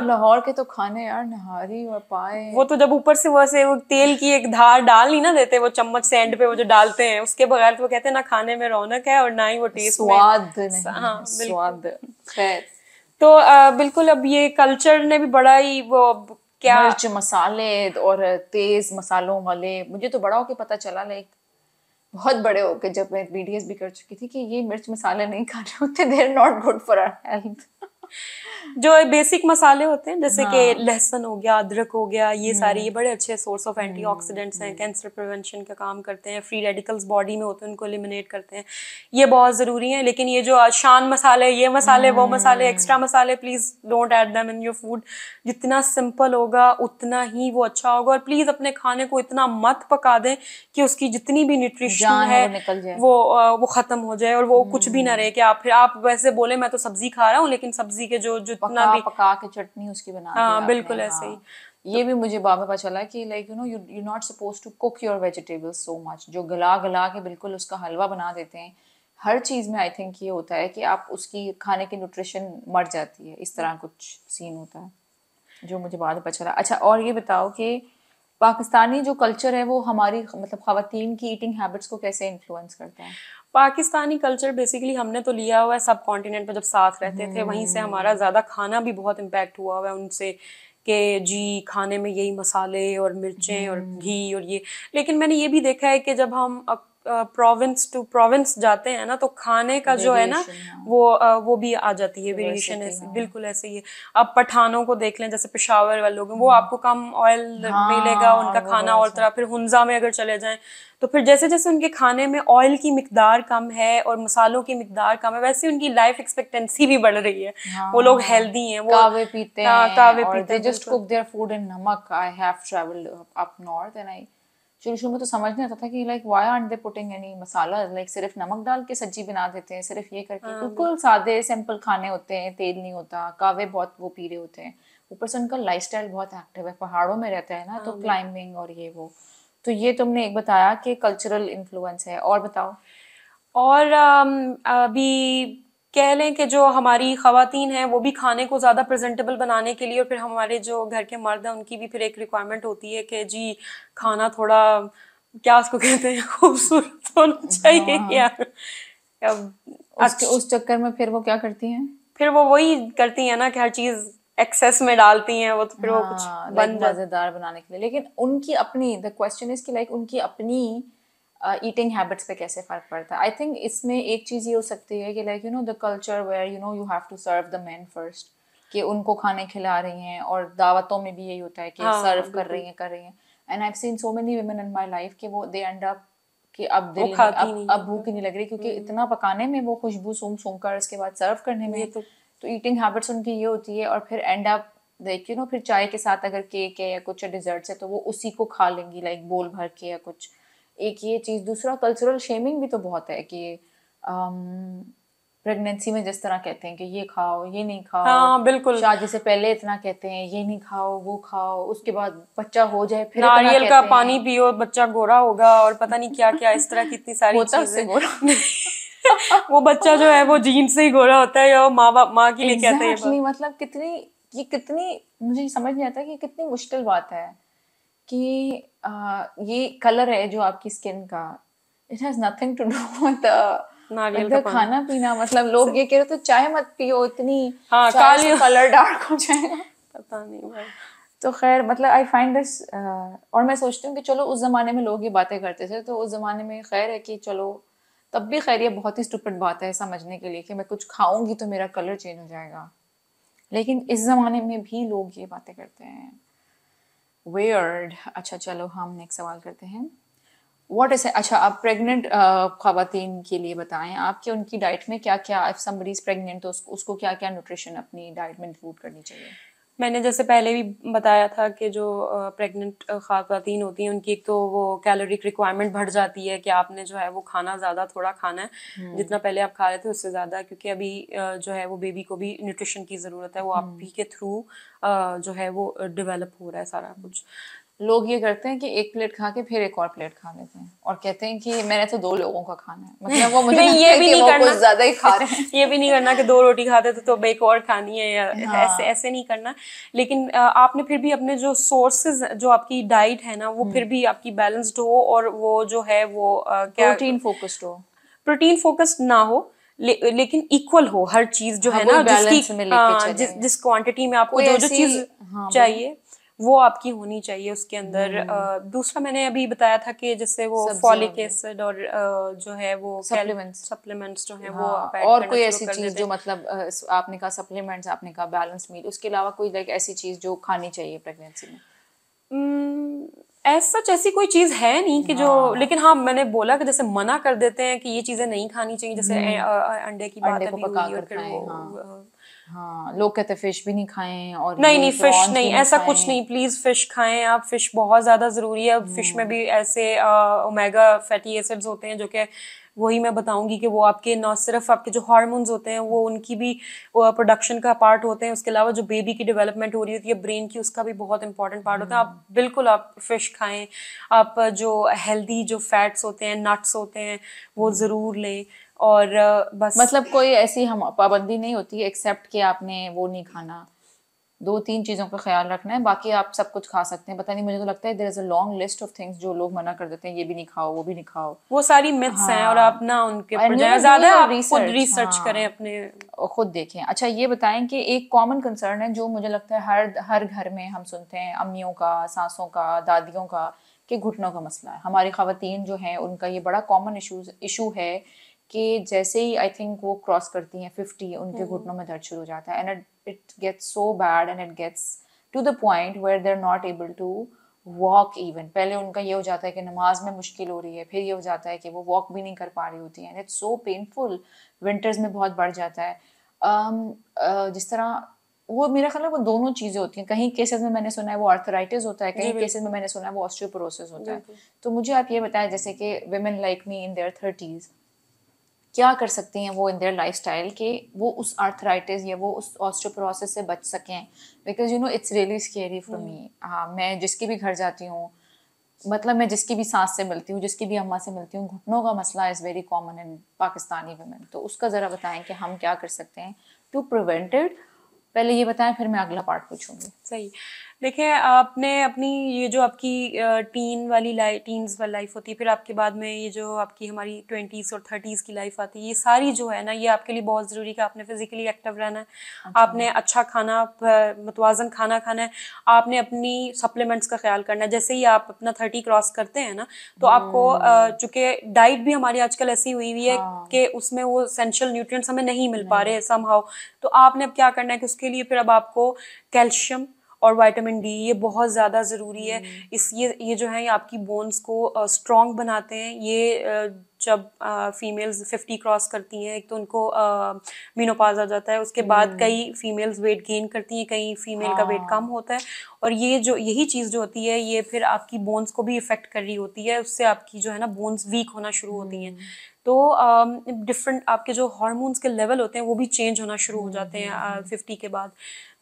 Lahore के तो खाने यार, नहारी और पाए, वो तो जब ऊपर से वो तेल की एक धार डाल नहीं ना देते, वो चम्मच से एंड पे वो जो डालते हैं, उसके बगैर तो वो कहते हैं ना खाने में रौनक है और ना ही वो टेस्ट स्वाद नहीं। हाँ, स्वाद। खैर, तो बिल्कुल अब ये कल्चर ने भी बड़ा ही वो क्या मिर्च मसाले और तेज मसालों वाले, मुझे तो बड़ा होके पता चला, लाइक बहुत बड़े होके, जब मैं वीडियोस भी कर चुकी थी, कि ये मिर्च मसाले नहीं खाने होते, they are not good for our health. जो बेसिक मसाले होते हैं जैसे कि लहसुन हो गया, अदरक हो गया, ये सारे ये बड़े अच्छे सोर्स ऑफ एंटीऑक्सीडेंट्स हैं, कैंसर प्रिवेंशन का काम करते हैं, फ्री रेडिकल्स बॉडी में होते हैं उनको एलिमिनेट करते हैं, ये बहुत ज़रूरी है। लेकिन ये जो शान मसाले, ये मसाले, वो मसाले, एक्स्ट्रा मसाले, please don't add them in your food. जितना सिंपल होगा उतना ही वो अच्छा होगा। और प्लीज़ अपने खाने को इतना मत पका दें कि उसकी जितनी भी न्यूट्रिशन है वो ख़त्म हो जाए और वो कुछ भी ना रहे, कि आप वैसे बोले मैं तो सब्जी खा रहा हूँ, लेकिन सब्जी के जो जितना भी पका के चटनी उसकी बना दी। हाँ, बिल्कुल ऐसे ही। ये भी मुझे बाद में पता चला कि like you not suppose to cook your vegetables so much, जो गला के बिल्कुल उसका हलवा बना देते हैं। हर चीज़ में आई थिंक ये होता है कि आप उसकी खाने की न्यूट्रिशन मर जाती है, इस तरह कुछ सीन होता है जो मुझे बाद में पता चला। अच्छा, और ये बताओ कि पाकिस्तानी जो कल्चर है वो हमारी मतलब ख़वातीन की ईटिंग हैबिट्स को कैसे इन्फ्लुएंस करता है? पाकिस्तानी कल्चर बेसिकली हमने तो लिया हुआ है सब कॉन्टिनेंट पे, जब साथ रहते थे वहीं से हमारा ज़्यादा खाना भी बहुत इम्पैक्ट हुआ हुआ है उनसे, कि जी खाने में यही मसाले और मिर्चें और घी और ये। लेकिन मैंने ये भी देखा है कि जब हम प्रोविंस टू प्रोविंस जाते हैं ना, तो खाने का जो है ना वेरिएशन, हाँ, वो भी आ जाती है वेरिएशन, डाइवर्सिटी, ऐसे हाँ बिल्कुल ऐसे ही है। अब पठानों को देख लें, जैसे पेशावर वाले लोग हैं, वो आपको कम ऑयल मिलेगा, हाँ, उनका और वो खाना बड़ा और तरह। फिर हुंजा में अगर चले जाएं तो फिर जैसे जैसे उनके खाने में ऑयल की मिकदार कम है और मसालों की मिकदार कम है, वैसे उनकी लाइफ एक्सपेक्टेंसी भी बढ़ रही है। वो लोग हाँ, हेल्दी हैं, वो कावे पीते हैं कावे और पीते दे हैं, जस्ट बिल्कुल। कुक देयर फूड इन नमक। I have travelled up north and I शुरू शुरू में तो समझ नहीं आता था कि like why aren't they putting any masala, like सिर्फ नमक डाल के सब्जी बना देते हैं, सिर्फ ये करके हाँ बिल्कुल सादे सिंपल खाने होते हैं, तेल नहीं होता, कावे बहुत वो पी रहे होते हैं। ऊपर से उनका लाइफस्टाइल बहुत एक्टिव है, पहाड़ों में रहता है ना, तो हाँ बिल्कुल। क्लाइंबिंग और ये वो। तो ये तुमने एक बताया कि कल्चरल इन्फ्लुएंस है, और बताओ। और अभी कह लें कि जो हमारी खवातीन हैं वो भी खाने को ज़्यादा प्रेजेंटेबल बनाने के लिए, और फिर हमारे जो घर के मर्द हैं उनकी भी फिर एक रिक्वायरमेंट होती है कि जी खाना थोड़ा, क्या उसको कहते हैं, खूबसूरत होना चाहिए हाँ, या अब उसके उस चक्कर में फिर वो क्या करती हैं? फिर वो वही करती हैं ना कि हर चीज़ एक्सेस में डालती हैं वो, तो फिर वो कुछ हाँ, लाइक बन जाता। मजेदार बनाने के लिए। लेकिन उनकी अपनी, द क्वेश्चन इज कि लाइक उनकी अपनी ईटिंग हैबिट्स पे कैसे फर्क पड़ता है। आई थिंक इसमें एक चीज ये हो सकती है कि like you know the culture where you know you have to serve the men first, कि उनको खाने खिला रही हैं, और दावतों में भी यही होता है कि हाँ सर्व बिल्कुल। कर रही हैं। And I have scene so many women in my life कि वो दे एंड अप कि अब वो दिल नहीं, खाती नहीं अब है। भूख ही नहीं लग रही, क्योंकि इतना पकाने में वो खुशबू सूंघ सूंघ कर उसके बाद सर्व करने ये में। तो तो ईटिंग हैबिट्स उनकी ये होती है, और फिर and up like you no फिर चाय के साथ अगर केक है या कुछ डिजर्ट्स है तो वो उसी को खा लेंगी, लाइक बोल भर के या कुछ। एक ये चीज़, दूसरा कल्चरल शेमिंग भी तो बहुत है कि प्रेगनेंसी में जिस तरह कहते हैं कि ये खाओ ये नहीं खाओ, हाँ बिल्कुल। शादी से पहले इतना कहते हैं ये नहीं खाओ वो खाओ, उसके बाद बच्चा हो जाए फिर इतना नारियल का कहते पानी हैं। पियो बच्चा गोरा होगा, और पता नहीं क्या क्या इस तरह की इतनी सारी होता उससे चीजें। गोरा। वो बच्चा जो है वो जीन से ही गोरा होता है, या वो माँ बाप माँ के लिए कहते हैं ये एग्जैक्टली बात। मतलब कितनी, ये कितनी, मुझे समझ नहीं आता कि ये कितनी मुश्किल बात है कि ये कलर है जो आपकी स्किन का, it has nothing to do नारियल विद का द पानी। खाना पीना। मतलब लोग ये कह रहे तो चाय मत पियो इतनी, हाँ चाय काली। से कलर डार्क हो जाएगा। पता नहीं भाई। तो खैर मतलब आई फाइंड दिस, और मैं सोचती हूँ कि चलो उस जमाने में लोग ये बातें करते थे तो उस जमाने में खैर है कि चलो, तब भी खैर ये बहुत ही स्टूपिड बात है समझने के लिए कि मैं कुछ खाऊंगी तो मेरा कलर चेंज हो जाएगा। लेकिन इस जमाने में भी लोग ये बातें करते हैं, weird। अच्छा चलो हम नेक्स्ट सवाल करते हैं। व्हाट इज, अच्छा आप प्रेग्नेंट खवातीन के लिए बताएं आप कि उनकी डाइट में क्या क्या, इफ समबडी इज प्रेग्नेंट तो उसको क्या क्या न्यूट्रिशन अपनी डाइट में इंक्लूड करनी चाहिए? मैंने जैसे पहले भी बताया था कि जो प्रेग्नेंट ख़वातीन होती हैं उनकी एक तो वो कैलोरिक रिक्वायरमेंट बढ़ जाती है कि आपने जो है वो खाना ज़्यादा थोड़ा खाना है, जितना पहले आप खा रहे थे उससे ज़्यादा, क्योंकि अभी जो है वो बेबी को भी न्यूट्रिशन की ज़रूरत है, वो आप ही के थ्रू जो है वो डेवलप हो रहा है सारा कुछ। लोग ये करते हैं कि एक प्लेट खा के फिर एक और प्लेट खा लेते हैं और कहते हैं कि मैंने तो 2 लोगों का खाना है। मतलब वो मुझे नहीं लगता ये है भी कि नहीं वो करना। कुछ ज्यादा ही खा रहे हैं। ये भी नहीं करना कि 2 रोटी खाते थे तो अब एक और खानी है, या ऐसे हाँ, ऐसे नहीं करना। लेकिन आपने फिर भी अपने जो सोर्सेज, जो आपकी डाइट है ना, वो फिर भी आपकी बैलेंस्ड हो, और वो जो है वो क्या, प्रोटीन फोकस्ड हो। प्रोटीन फोकस्ड ना हो, लेकिन इक्वल हो हर चीज जो हाँ, है वही ना, जिसकी बैलेंस में लेके चले। जिस क्वांटिटी में आपको कोई जो जो ऐसी, चीज हाँ बोलो। चाहिए वो आपकी होनी चाहिए उसके अंदर। दूसरा मैंने अभी बताया था कि जिससे वो सब्जियां फॉलिक वगैरह, एसिड और जो है वो सप्लीमेंट्स। सप्लीमेंट्स जो है वो हाँ, आप ऐड और करना कोई शुरू ऐसी कर चीज देते जो हैं। मतलब आपने कहा सप्लीमेंट्स, आपने कहा बैलेंस मील, उसके अलावा कोई लाइक ऐसी चीज जो खानी चाहिए प्रेगनेंसी में? ऐसा सच ऐसी कोई चीज है नहीं कि जो, हाँ, लेकिन हाँ मैंने बोला कि जैसे मना कर देते हैं कि ये चीजें नहीं खानी चाहिए, जैसे अंडे की बात अंडे को अभी पका हुई, और कर फिर वो खाएं, हाँ। हाँ, लोग कहते हैं फिश भी नहीं खाएं और नहीं ये नहीं फिश प्रॉन्स नहीं, भी नहीं ऐसा कुछ खाएं। नहीं, प्लीज फिश खाएं आप, फिश बहुत ज्यादा जरूरी है। फिश में भी ऐसे ओमेगा फैटी एसिड्स होते हैं जो कि वही मैं बताऊंगी कि वो आपके न सिर्फ आपके जो हार्मोन्स होते हैं वो उनकी भी प्रोडक्शन का पार्ट होते हैं, उसके अलावा जो बेबी की डेवलपमेंट हो रही होती है ब्रेन की, उसका भी बहुत इंपॉर्टेंट पार्ट होता है। आप बिल्कुल आप फिश खाएं, आप जो हेल्दी जो फैट्स होते हैं, नट्स होते हैं, वो ज़रूर लें। और बस मतलब कोई ऐसी हम पाबंदी नहीं होती एक्सेप्ट कि आपने वो नहीं खाना, 2-3 चीज़ों का ख्याल रखना है, बाकी आप सब कुछ खा सकते हैं। पता नहीं, मुझे तो लगता है there is a long list of things जो लोग मना कर देते हैं, ये भी नहीं खाओ, वो भी नहीं खाओ। वो सारी मिथ्स हैं और आप हाँ, ना उनके ऊपर एंड यू जाएं, नो ज्यादा डूइंग योर आप खुद रिसर्च, रिसर्च करें हाँ, अपने। खुद देखें। अच्छा ये बताएं कि एक कॉमन कंसर्न है जो मुझे लगता है हर हर घर में हम सुनते हैं, अम्मियों का, सासों का, दादियों का, कि घुटनों का मसला है। हमारी ख़वातीन जो हैं उनका ये बड़ा कॉमन इशू है कि जैसे ही आई थिंक वो क्रॉस करती हैं 50 उनके घुटनों में दर्द शुरू हो जाता है, and it gets so bad and it gets to the point where they are not able to walk even. पहले उनका ये हो जाता है कि नमाज में मुश्किल हो रही है, फिर ये हो जाता है कि वो वॉक भी नहीं कर पा रही होती हैं, इट्स सो पेनफुल। विंटर्स में बहुत बढ़ जाता है। जिस तरह वो मेरा ख्याल है वो दोनों चीज़ें होती हैं। कहीं केसेस में मैंने सुना है वो आर्थराइटिस होता है, जी कहीं बिल्कुल केसेस में मैंने सुना है वो ऑस्टियोपोरोसिस होता है। बिल्कुल। तो मुझे आप ये बताएं, जैसे कि women like me in their 30s क्या कर सकती हैं वो इन देयर लाइफस्टाइल कि वो उस आर्थराइटिस या वो उस ऑस्टियोपोरोसिस से बच सकें, because you know it's really scary for me. हाँ, मैं जिसके भी घर जाती हूँ, मतलब मैं जिसकी भी सास से मिलती हूँ, जिसकी भी अम्मा से मिलती हूँ, घुटनों का मसला is very common in Pakistani women. तो उसका ज़रा बताएं कि हम क्या कर सकते हैं टू प्रिवेंट इट। पहले ये बताएं, फिर मैं अगला पार्ट पूछूंगी। सही। देखिए, आपने अपनी ये जो आपकी टीन्स वाली लाइफ होती है, फिर आपके बाद में ये जो आपकी हमारी 20s और 30s की लाइफ आती है, ये सारी जो है ना, ये आपके लिए बहुत ज़रूरी है कि आपने फिजिकली एक्टिव रहना है। अच्छा। आपने अच्छा खाना, मुतवाज़न खाना खाना है। आपने अपनी सप्लीमेंट्स का ख्याल करना है। जैसे ही आप अपना 30 क्रॉस करते हैं ना, तो आपको चूँकि डाइट भी हमारी आजकल ऐसी हुई है हाँ। कि उसमें वो एसेंशियल न्यूट्रिएंट्स हमें नहीं मिल पा रहे समहाउ। तो आपने अब क्या करना है कि उसके लिए फिर अब आपको कैल्शियम और विटामिन डी ये बहुत ज़्यादा ज़रूरी है। ये जो है ये आपकी बोन्स को स्ट्रॉन्ग बनाते हैं। ये जब फीमेल्स 50 क्रॉस करती हैं, एक तो उनको मेनोपॉज आ जाता है, उसके बाद कई फीमेल्स वेट गेन करती हैं, कई फीमेल का वेट कम हाँ। होता है। और यही चीज़ जो होती है ये फिर आपकी बोन्स को भी इफ़ेक्ट कर रही होती है, उससे आपकी जो है ना बोन्स वीक होना शुरू होती हैं। तो डिफरेंट आपके जो हार्मोन्स के लेवल होते हैं वो भी चेंज होना शुरू हो जाते हैं 50 के बाद।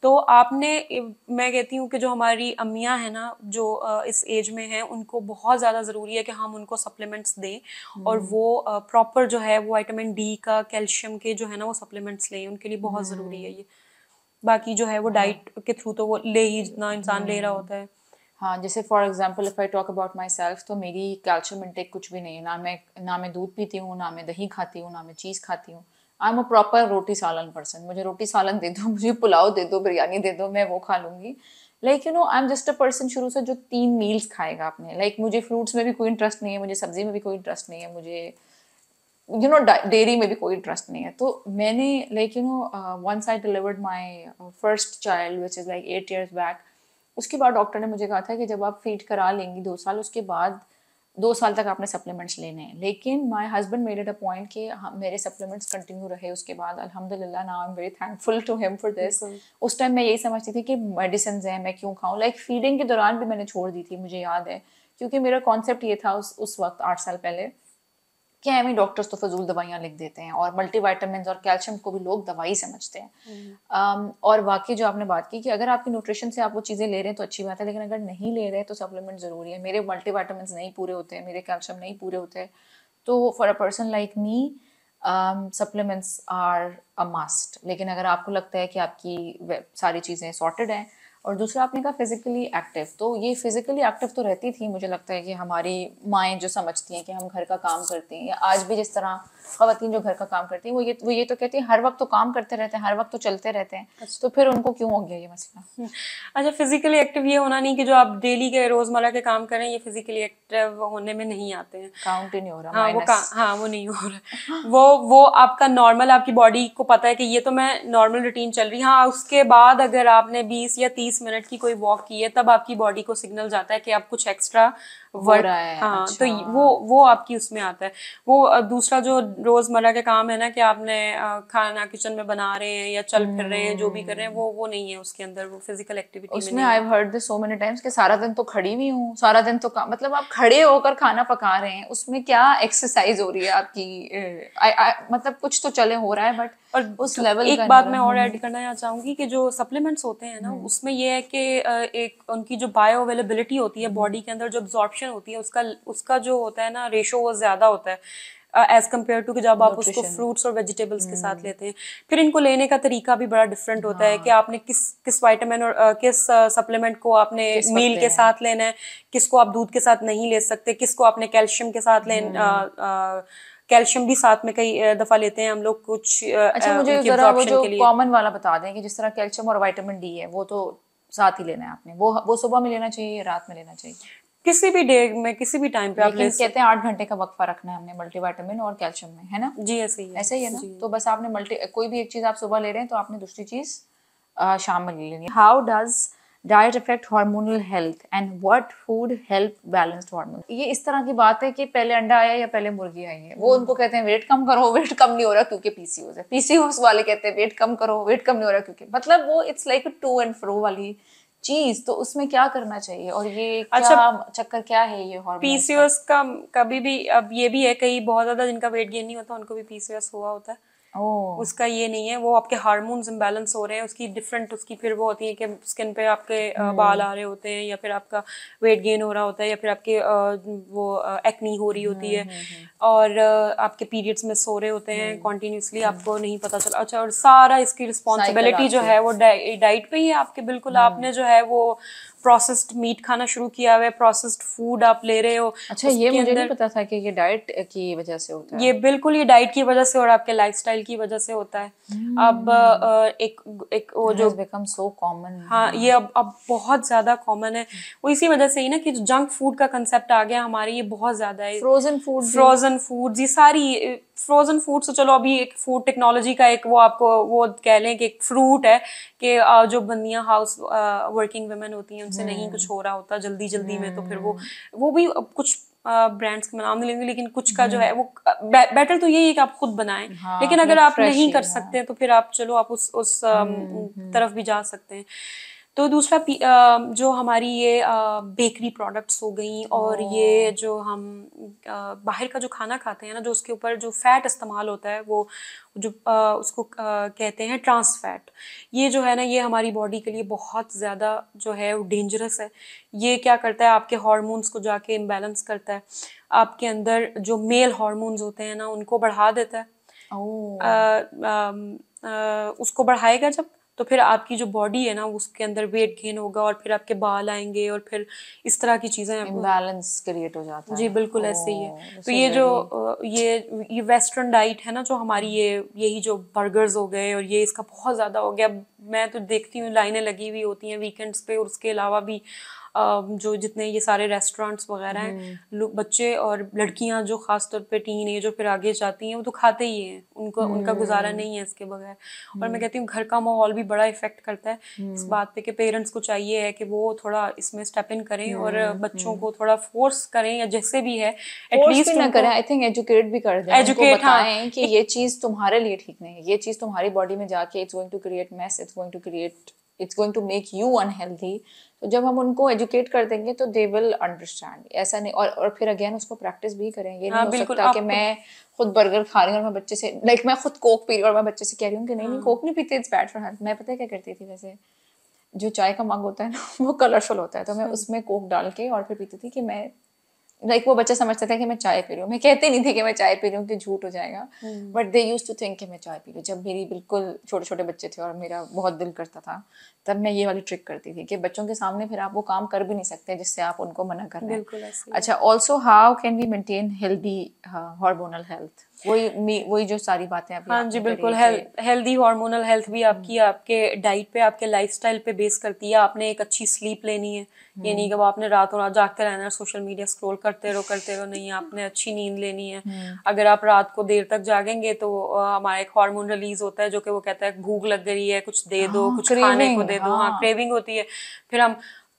तो मैं कहती हूँ कि जो हमारी अम्मियाँ हैं ना, जो इस एज में हैं, उनको बहुत ज़्यादा ज़रूरी है कि हम उनको सप्लीमेंट्स दें और वो प्रॉपर जो है वो विटामिन डी का, कैल्शियम के जो है ना वो सप्लीमेंट्स लें। उनके लिए बहुत ज़रूरी है ये। बाकी जो है वो डाइट के थ्रू तो वो ले ही जितना इंसान ले रहा होता है। हाँ, जैसे for example if I talk about my self, तो मेरी कैल्शियम इंटेक कुछ भी नहीं है। ना मैं दूध पीती हूँ, ना मैं दही खाती हूँ, ना मैं चीज़ खाती हूँ। आई एम अ प्रॉपर रोटी सालन पर्सन। मुझे रोटी सालन दे दो, मुझे पुलाव दे दो, बिरयानी दे दो, मैं वो खा लूँगी। Like you no I am just a person शुरू से जो 3 मील्स खाएगा अपने। लाइक मुझे फ्रूट्स में भी कोई इंटरेस्ट नहीं है, मुझे सब्जी में भी कोई इंटरेस्ट नहीं है, मुझे यू नो डेयरी में भी कोई इंटरेस्ट नहीं है। तो मैंने like you know once I delivered my first child which is like 8 years back, उसके बाद डॉक्टर ने मुझे कहा था कि जब आप फीड करा लेंगी 2 साल, उसके बाद 2 साल तक आपने सप्लीमेंट्स लेने हैं। लेकिन my husband made it a point कि मेरे सप्लीमेंट्स कंटिन्यू रहे उसके बाद। अल्हम्दुलिल्लाह, now I am very thankful to him for this. उस टाइम मैं यही समझती थी कि मेडिसिन हैं, मैं क्यों खाऊं। लाइक फीडिंग के दौरान भी मैंने छोड़ दी थी, मुझे याद है, क्योंकि मेरा कॉन्सेप्ट ये था उस वक्त 8 साल पहले कि हमें डॉक्टर्स तो फजूल दवाइयाँ लिख देते हैं, और मल्टीविटामिन्स और कैल्शियम को भी लोग दवाई समझते हैं। और वाकई जो आपने बात की कि अगर आपकी न्यूट्रिशन से आप वो चीज़ें ले रहे हैं तो अच्छी बात है, लेकिन अगर नहीं ले रहे हैं तो सप्लीमेंट ज़रूरी है। मेरे मल्टीविटामिन्स नहीं पूरे होते हैं, मेरे कैल्शियम नहीं पूरे होते हैं, तो for a person like me supplements are a must. लेकिन अगर आपको लगता है कि आपकी सारी चीज़ें सॉर्टेड हैं, और दूसरा आपने कहा फिजिकली एक्टिव, तो ये फिजिकली एक्टिव तो रहती थी। मुझे लगता है कि हमारी माएँ जो समझती हैं कि हम घर का काम करते हैं, या आज भी जिस तरह ख़वातीन जो घर का काम करती हैं, वो ये तो कहती हैं हर वक्त तो काम करते रहते हैं, हर वक्त तो चलते रहते हैं। तो फिर उनको क्यों हो गया ये मसला? अच्छा, फिजिकली एक्टिव ये होना नहीं कि जो आप डेली के रोजमर्रा के काम करें ये फिजिकली एक्टिव होने में नहीं आते हैं। काउंट ही नहीं हो रहा, हाँ माइनस। हाँ वो नहीं हो रहा। वो आपका नॉर्मल, आपकी बॉडी को पता है कि ये तो मैं नॉर्मल रूटीन चल रही है। हाँ, उसके बाद अगर आपने 20 या 30 मिनट की कोई वॉक की है, तब आपकी बॉडी को सिग्नल जाता है कि आप कुछ एक्स्ट्रा हो वर्क। रहा है। हाँ, तो अच्छा। वो आपकी उसमें आता है। वो दूसरा जो रोजमर्रा के काम है ना, कि आपने खाना किचन में बना रहे हैं या चल फिर रहे हैं, जो भी कर रहे हैं, वो नहीं है उसके अंदर, वो फिजिकल एक्टिविटी में उसमें नहीं आई है। Heard this so many times कि सारा दिन तो खड़ी हुई हूँ, सारा दिन तो मतलब आप खड़े होकर खाना पका रहे हैं, उसमें क्या एक्सरसाइज हो रही है आपकी? मतलब कुछ तो चले हो रहा है, बट और उस लेवल एक का नहीं बात हो मैं रहा। और ऐड करना चाहूंगी कि जो सप्लीमेंट्स होते हैं ना, उसमें ये है कि एक उनकी जो बायो अवेलेबिलिटी होती है बॉडी के अंदर, जो अब्जॉर्प्शन होती है उसका जो होता है ना रेशो, वो ज़्यादा होता है। एज कम्पेयर टू कि जब आप उसको Nutrition. फ्रूट्स और वेजिटेबल्स के साथ लेते हैं। फिर इनको लेने का तरीका भी बड़ा डिफरेंट होता है कि आपने किस विटामिन और किस सप्लीमेंट को आपने किस वक्त मील के लेना है। साथ लेना है, किसको आप दूध के साथ नहीं ले सकते, किसको आपने कैल्शियम के साथ कैल्शियम भी साथ में कई दफा लेते हैं हम लोग कुछ अच्छा, मुझे उनकी जरा वो एब्जॉर्प्शन जो के लिए। कॉमन वाला बता दें कि जिस तरह कैल्शियम और विटामिन डी है वो तो साथ ही लेना है आपने, वो सुबह में लेना चाहिए या रात में लेना चाहिए? किसी भी डे में किसी भी टाइम पे आप ले लेकिन कहते हैं 8 घंटे का वक्फा रखना है हमने मल्टीविटामिन और कैल्शियम में, है ना? जी ऐसे ही है। ऐसे ही है ना? तो बस आपने कोई भी एक चीज आप सुबह ले रहे हैं तो आपने दूसरी चीज शाम में ले लेनी है। How does diet affect hormonal health and what food help balanced hormone? ये इस तरह की बात है कि पहले अंडा आया या पहले मुर्गी आई है। वो उनको कहते हैं वेट कम करो, वेट कम नहीं हो रहा क्योंकि पीसीओएस है। पीसीओएस वाले कहते हैं वेट कम करो, वेट कम नहीं हो रहा क्योंकि, मतलब वो it's like to and fro वाली चीज। तो उसमें क्या करना चाहिए और ये क्या चक्कर क्या है ये हार्मोन? पीसीओएस का कभी भी, अब ये भी है कई बहुत ज्यादा जिनका वेट गेन नहीं होता उनको भी पीसीओएस हुआ होता है। उसका ये नहीं है, वो आपके हार्मोन्स इम्बैलेंस हो रहे हैं, उसकी डिफरेंट उसकी फिर वो होती है कि स्किन पे आपके बाल आ रहे होते हैं, या फिर आपका वेट गेन हो रहा होता है, या फिर आपके वो एक्नी हो रही होती है, और आपके पीरियड्स में सो रहे होते हैं कॉन्टिन्यूसली, आपको नहीं पता चला। अच्छा, और सारा इसकी रिस्पॉन्सिबिलिटी जो है वो डाइट पे ही है आपके। बिल्कुल आपने जो है वो प्रोसेस्ड मीट खाना शुरू किया हुआ है, प्रोसेस्ड फूड आप ले रहे हो। अच्छा, ये मुझे नहीं पता था कि ये डाइट की वजह से होता है। ये बिल्कुल ये डाइट की वजह से और आपके लाइफस्टाइल की वजह से होता है। अब एक वो जो बिकम सो कॉमन, हाँ ये अब बहुत ज्यादा कॉमन है। वो इसी वजह से ही ना कि जो जंक फूड का कंसेप्ट आ गया हमारे, ये बहुत ज्यादा है। फ्रोजन फूड ये सारी फ्रोजन फूड, तो चलो अभी एक फूड टेक्नोलॉजी का एक वो आपको वो कह लें कि एक फ्रूट है कि जो बंदियां हाउस वर्किंग वुमेन होती हैं उनसे नहीं कुछ हो रहा होता जल्दी जल्दी में, तो फिर वो भी कुछ ब्रांड्स का नाम नहीं लेंगे, लेकिन कुछ का जो है वो बेटर तो यही है कि आप खुद बनाएं। लेकिन अगर आप नहीं कर सकते तो फिर आप चलो आप उस तरफ भी जा सकते हैं। तो दूसरा जो हमारी ये बेकरी प्रोडक्ट्स हो गई, और ये जो हम बाहर का जो खाना खाते हैं ना, जो उसके ऊपर जो फैट इस्तेमाल होता है, वो जो उसको कहते हैं ट्रांस फैट, ये जो है ना ये हमारी बॉडी के लिए बहुत ज़्यादा जो है वो डेंजरस है। ये क्या करता है, आपके हार्मोन्स को जाके इम्बैलेंस करता है, आपके अंदर जो मेल हार्मोन्स होते हैं ना उनको बढ़ा देता है। उसको बढ़ाएगा जब, तो फिर आपकी जो बॉडी है ना उसके अंदर वेट गेन होगा, और फिर आपके बाल आएंगे, और फिर इस तरह की चीजें इम्बैलेंस क्रिएट हो जाता है। जी बिल्कुल ऐसे ही है। तो ये जो ये वेस्टर्न डाइट है ना जो हमारी, यही जो बर्गर्स हो गए और ये इसका बहुत ज्यादा हो गया। मैं तो देखती हूँ लाइनें लगी हुई होती हैं वीकेंड्स पे, और उसके अलावा भी जो जितने ये सारे रेस्टोरेंट्स वगैरह हैं, बच्चे और लड़कियां जो खास तौर पे टीन एज और फिर आगे जाती हैं वो तो खाते ही हैं, उनका गुजारा नहीं है इसके बगैर। और मैं कहती हूँ घर का माहौल भी बड़ा इफेक्ट करता है इस बात पे कि पेरेंट्स को चाहिए है कि वो थोड़ा इसमें स्टेप इन करें और बच्चों को थोड़ा फोर्स करें, या जैसे भी है एटलीस्ट ना करें, आई थिंक एजुकेट भी कर दें, एजुकेट बताएं कि ये चीज तुम्हारे लिए ठीक नहीं है, ये चीज तुम्हारी बॉडी में जाके it's going to create mess, it's going to make you unhealthy. तो जब हम उनको एजुकेट कर देंगे तो दे विल अंडरस्टैंड। ऐसा नहीं, और फिर अगेन उसको प्रैक्टिस भी करें। ये नहीं हो सकता कि मैं खुद बर्गर खा रही हूँ और मैं बच्चे से मैं खुद कोक पी रही हूँ और मैं बच्चे से कह रही हूँ कि नहीं कोक नहीं पीते, इट्स बैड फॉर हेल्थ। मैं पता है क्या करती थी, वैसे जो चाय का मग होता है ना वो कलरफुल होता है, तो मैं उसमें कोक डाल के और फिर पीती थी कि मैं वो बच्चा समझता था कि मैं चाय पी रही हूँ। मैं कहती नहीं थी कि मैं चाय पी रही हूँ कि झूठ हो जाएगा, but they used to think कि मैं चाय पी रही हूँ। जब मेरी बिल्कुल छोटे छोटे बच्चे थे और मेरा बहुत दिल करता था, तब मैं ये वाली ट्रिक करती थी कि बच्चों के सामने फिर आप वो काम कर भी नहीं सकते जिससे आप उनको मना कर रहे हैं। अच्छा, also how can we maintain healthy hormonal health? वही जो सारी बातें अभी हाँ जी बिल्कुल, हेल्दी हार्मोनल हेल्थ भी आपकी आपके डाइट पे, आपके लाइफस्टाइल पे बेस करती है। आपने एक अच्छी स्लीप लेनी है, ये नहीं कि आपने रातों रात जागते रहना है, सोशल मीडिया स्क्रॉल करते रहो नहीं, आपने अच्छी नींद लेनी है। अगर आप रात को देर तक जागेंगे तो हमारा एक हार्मोन रिलीज होता है जो कि वो कहता है भूख लग गई है, कुछ दे दो, कुछ खाने को दे दो। हाँ, क्रेविंग होती है, फिर हम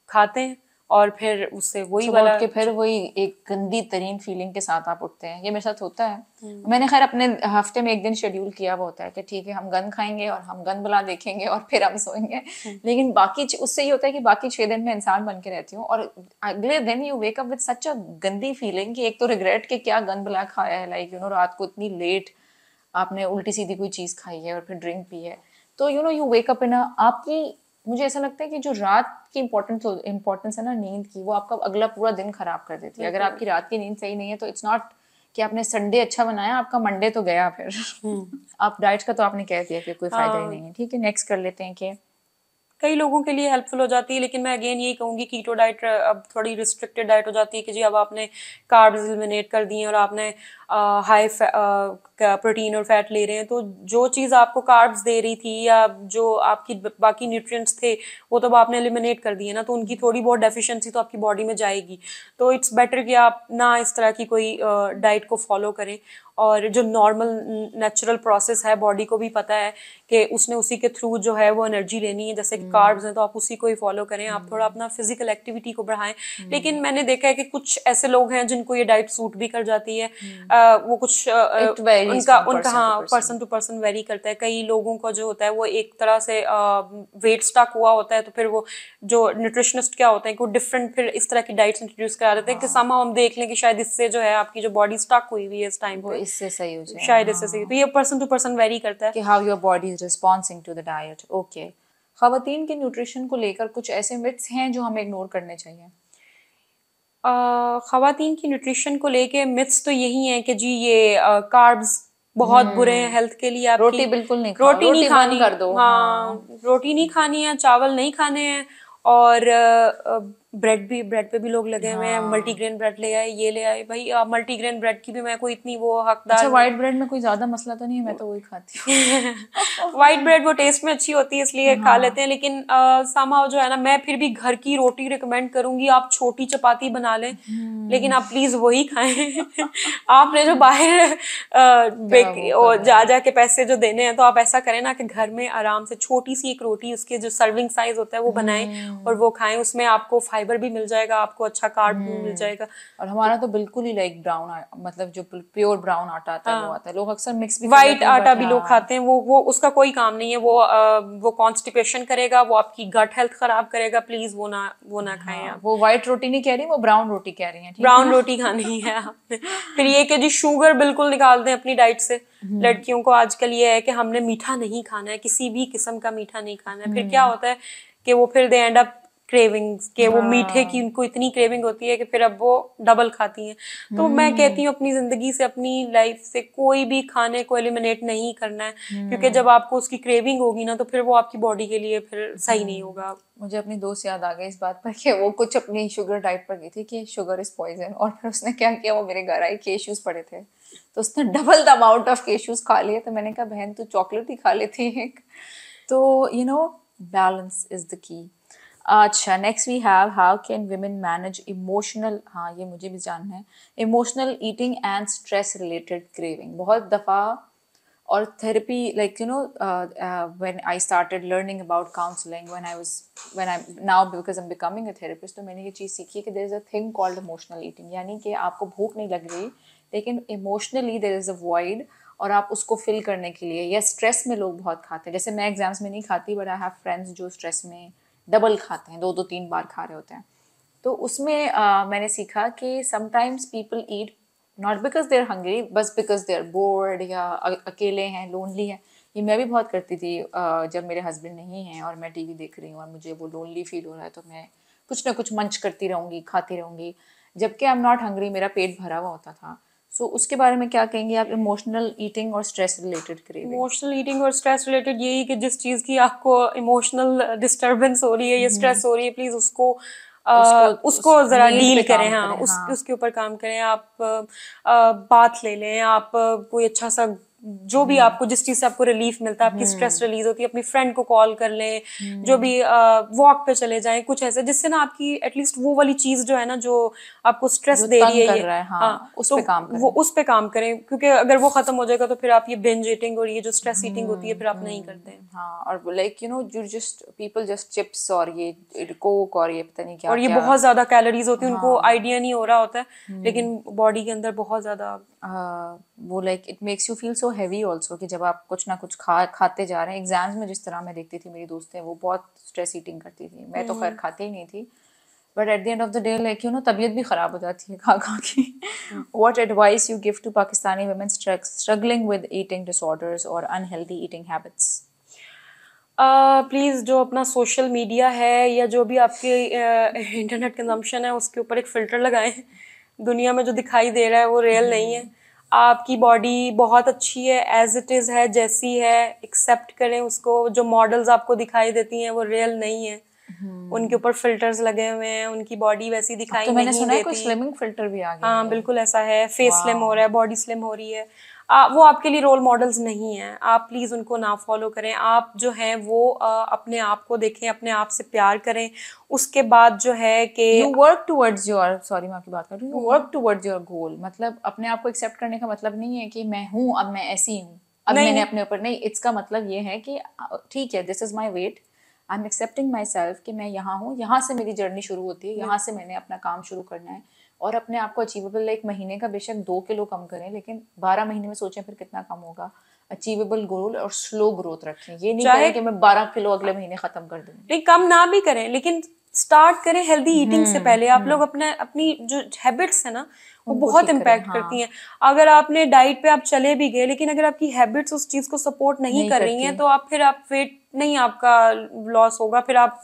खाते हैं और फिर उससे वही वाला के फिर वही एक गंदी तरीन फीलिंग के साथ आप उठते हैं। ये मेरे साथ होता है। मैंने खैर अपने हफ्ते में एक दिन शेड्यूल किया हुआ होता है कि ठीक है हम गन खाएंगे और हम गन बुला देखेंगे और फिर हम सोएंगे। लेकिन बाकी उससे ये होता है कि बाकी 6 दिन में इंसान बन के रहती हूँ, और अगले दिन you wake up with such a गंदी फीलिंग कि एक तो रिग्रेट कि क्या गन बुला खाया है, लाइक रात को इतनी लेट आपने उल्टी सीधी कोई चीज खाई है और फिर ड्रिंक पी है। तो यू वेक अप इन आपकी, मुझे ऐसा लगता है कि जो रात की इम्पोर्टेंस है ना नींद की, वो आपका अगला पूरा दिन खराब कर देती है। अगर आपकी रात की नींद सही नहीं है तो इट्स नॉट कि आपने संडे अच्छा बनाया, आपका मंडे तो गया फिर। आप डाइट का तो आपने कह दिया कि कोई फायदा ही नहीं है। ठीक है, नेक्स्ट कर लेते हैं कि कई लोगों के लिए हेल्पफुल हो जाती है, लेकिन मैं अगेन यही कहूंगी कीटो डाइट अब थोड़ी रिस्ट्रिक्टेड डाइट हो जाती है कि जी अब आपने कार्ब्स एलिमिनेट कर दिए और आपने हाई प्रोटीन और फैट ले रहे हैं, तो जो चीज़ आपको कार्ब्स दे रही थी या जो आपकी बाकी न्यूट्रिएंट्स थे वो तो अब आपने एलिमिनेट कर दिए ना, तो उनकी थोड़ी बहुत डेफिशिएंसी तो आपकी बॉडी में जाएगी। तो इट्स बेटर कि आप ना इस तरह की कोई डाइट को फॉलो करें, और जो नॉर्मल नेचुरल प्रोसेस है बॉडी को भी पता है कि उसने उसी के थ्रू जो है वो एनर्जी लेनी है, जैसे कि कार्ब्स हैं तो आप उसी को ही फॉलो करें, आप थोड़ा अपना फिजिकल एक्टिविटी को बढ़ाएं। लेकिन मैंने देखा है कि कुछ ऐसे लोग हैं जिनको ये डाइट सूट भी कर जाती है, वो कुछ उनका हाँ पर्सन टू पर्सन वेरी करता है। कई लोगों का जो होता है वो एक तरह से वेट स्टक हुआ होता है, तो फिर वो जो न्यूट्रिशनिस्ट क्या होते हैं कि वो डिफरेंट फिर इस तरह की डाइट्स इंट्रोड्यूस करा देते हैं कि somehow हम देख लें कि शायद इससे जो है आपकी जो बॉडी स्टक हुई हुई है इस टाइम पे इससे सही हो जाए, शायद इससे सही। तो ये पर्सन टू पर्सन वेरी करता है कि how your body is responding to the diet. Okay, खवातीन के न्यूट्रिशन को लेकर कुछ ऐसे मिथ्स हैं जो हमें इग्नोर करने चाहिए? खवातीन की न्यूट्रिशन को लेके मिथ्स तो यही है कि जी ये कार्ब्स बहुत बुरे हैं हेल्थ के लिए, आपकी रोटी बिल्कुल नहीं खाओ, रोटी नहीं खानी, कर दो। हाँ रोटी नहीं खानी है, चावल नहीं खाने हैं, और ब्रेड पे भी लोग लगे हुए हैं, मल्टीग्रेन ब्रेड ले आए, ये ले आए। भाई मल्टीग्रेन ब्रेड की भी मैं कोई इतनी वो हकदार अच्छा, व्हाइट ब्रेड में कोई ज्यादा मसला तो नहीं है? मैं तो वही खाती हूँ। व्हाइट ब्रेड वो टेस्ट में अच्छी होती है इसलिए खा लेते हैं, लेकिन somehow जो है ना, मैं फिर भी घर की रोटी रिकमेंड करूंगी। आप छोटी चपाती बना लें, लेकिन आप प्लीज वही खाएं। आपने जो बाहर जा के पैसे जो देने हैं, तो आप ऐसा करें ना कि घर में आराम से छोटी सी एक रोटी, उसके जो सर्विंग साइज होता है वो बनाएं और वो खाएं। उसमें आपको फाइबर भी मिल जाएगा, आपको अच्छा कार्ब भी मिल जाएगा। और हमारा तो बिल्कुल ही लाइक ब्राउन, मतलब जो प्योर ब्राउन आटा आता है वो आता है। लोग अक्सर मिक्स भी व्हाइट आटा भी लोग खाते हैं, वो उसका कोई काम नहीं है, वो कॉन्स्टिपेशन करेगा, वो आपकी गट हेल्थ खराब करेगा। प्लीज वो ना खाएं आप। वो व्हाइट रोटी नहीं कह रही, वो ब्राउन रोटी कह रही हैं। ब्राउन रोटी खानी है आपने। फिर ये कि जी शुगर बिल्कुल निकाल दें अपनी डाइट से। लड़कियों को आजकल ये है कि हमने मीठा नहीं खाना है, किसी भी किस्म का मीठा नहीं खाना है। फिर क्या होता है कि वो फिर दे एंड अप क्रेविंग्स के वो मीठे की उनको इतनी क्रेविंग होती है कि फिर अब वो डबल खाती हैं। तो मैं कहती हूँ अपनी जिंदगी से, अपनी लाइफ से कोई भी खाने को एलिमिनेट नहीं करना है, क्योंकि जब आपको उसकी क्रेविंग होगी ना, तो फिर वो आपकी बॉडी के लिए फिर सही नहीं होगा। मुझे अपनी दोस्त याद आ गई इस बात पर कि वो कुछ अपनी शुगर डाइट पर गई थी कि शुगर इज पॉइजन, और फिर उसने क्या किया, वो मेरे घर आई, केशूज पड़े थे तो उसने डबल द अमाउंट ऑफ केशूज खा लिए। तो मैंने कहा बहन तू चॉकलेट ही खा लेती है। तो बैलेंस इज द की। अच्छा, next we have how can women manage emotional, हाँ ये मुझे भी जानना है, emotional eating and stress related craving. बहुत दफ़ा और therapy, like when I started learning about counseling, when I'm now, because I'm becoming a therapist, तो मैंने ये चीज़ सीखी कि there is a thing called emotional eating, यानी कि आपको भूख नहीं लग रही लेकिन emotionally there is a void, और आप उसको फिल करने के लिए, या स्ट्रेस में लोग बहुत खाते हैं। जैसे मैं एग्जाम्स में नहीं खाती, बट आई हैव फ्रेंड्स जो स्ट्रेस में डबल खाते हैं, 2-3 बार खा रहे होते हैं। तो उसमें मैंने सीखा कि sometimes people eat not because they are hungry, बस बिकॉज दे आर बोर्ड, या अकेले हैं, लोनली हैं। ये मैं भी बहुत करती थी जब मेरे हस्बैंड नहीं हैं और मैं टीवी देख रही हूँ और मुझे वो लोनली फील हो रहा है, तो मैं कुछ ना कुछ मंच करती रहूँगी, खाती रहूँगी, जबकि आई एम नॉट हंग्री, मेरा पेट भरा हुआ होता था। सो उसके बारे में क्या कहेंगे आप, इमोशनल ईटिंग और stress related craving? Emotional eating और स्ट्रेस रिलेटेड यही कि जिस चीज़ की आपको इमोशनल डिस्टर्बेंस हो रही है या स्ट्रेस हो रही है, प्लीज़ उसको ज़रा डील करें। हाँ, उसके ऊपर काम करें। आप बात ले लें, आप कोई अच्छा सा जो भी आपको, जिस चीज से आपको रिलीफ मिलता है, आपकी स्ट्रेस रिलीज होती है, अपनी फ्रेंड को कॉल कर लें, जो भी वॉक पे चले जाएं, कुछ ऐसे जिससे ना आपकी एटलीस्ट वो वाली चीज जो है ना, जो आपको स्ट्रेस दे रही है, उस पे काम करें। वो उस पे काम करें, क्योंकि अगर वो खत्म हो जाएगा तो फिर आप ये बिंज ईटिंग और ये जो स्ट्रेस ईटिंग होती है फिर आप नहीं करते हैं। हाँ, और लाइक जो जस्ट पीपल जस्ट चिप्स और ये कोक और ये पता नहीं क्या, और ये बहुत ज्यादा कैलोरीज होती है, उनको आइडिया नहीं हो रहा होता है, लेकिन बॉडी के अंदर बहुत ज्यादा वो like it makes you feel so heavy also, कि जब आप कुछ ना कुछ खाते जा रहे हैं। एग्जाम्स में जिस तरह मैं देखती थी, मेरी दोस्तें वो बहुत स्ट्रेस ईटिंग करती थी, मैं तो खैर खाती ही नहीं थी, but at the end of the day like तबीयत भी ख़राब हो जाती है खा खा के। What advice you give to Pakistani women struggling with eating disorders और अनहेल्दी ईटिंग हैबिट्स? प्लीज़ जो अपना सोशल मीडिया है या जो भी आपके इंटरनेट कंजम्पशन है, उसके ऊपर एक फ़िल्टर लगाएं। दुनिया में जो दिखाई दे रहा है वो रियल नहीं है। आपकी बॉडी बहुत अच्छी है, एज इट इज़ है, जैसी है एक्सेप्ट करें उसको। जो मॉडल्स आपको दिखाई देती हैं वो रियल नहीं है, उनके ऊपर फिल्टर्स लगे हुए हैं, उनकी बॉडी वैसी अब दिखाई तो मैंने नहीं सुना है कोई देती। स्लिमिंग फिल्टर भी आ गया हाँ है। बिल्कुल ऐसा है, फेस स्लिम हो वाह। रहा है, बॉडी स्लिम हो रही है। वो आपके लिए रोल मॉडल्स नहीं हैं, आप प्लीज़ उनको ना फॉलो करें। आप जो हैं वो अपने आप को देखें, अपने आप से प्यार करें। उसके बाद जो है कि you work towards your, sorry मैं आपकी बात कर रही हूँ, you work towards your goal. मतलब अपने आप को एक्सेप्ट करने का मतलब नहीं है कि मैं हूँ अब मैं ऐसी हूँ, अब नहीं मैंने अपने ऊपर नहीं, इसका मतलब ये है कि ठीक है, this is my weight, I am accepting my self कि मैं यहाँ हूँ, यहाँ से मेरी जर्नी शुरू होती है, यहाँ से मैंने अपना काम शुरू करना है। और अपने आप को अचीवेबल, एक महीने का बेशक 2 किलो कम करें, लेकिन 12 महीने में सोचें फिर कितना कम होगा। अचीवेबल गोल और स्लो ग्रोथ रखें, ये नहीं चाहे करें कि मैं 12 किलो अगले महीने खत्म कर दूंगी। नहीं, कम ना भी करें, लेकिन स्टार्ट करें हेल्दी ईटिंग से पहले। आप लोग अपनी जो हैबिट्स है ना वो उनको बहुत ठीक करें, इम्पैक्ट करती हैं। अगर आपने डाइट पे आप चले भी गए, लेकिन अगर आपकी हैबिट्स उस चीज को सपोर्ट नहीं कर रही हैं, तो आप फिर आप वेट नहीं आपका लॉस होगा, फिर आप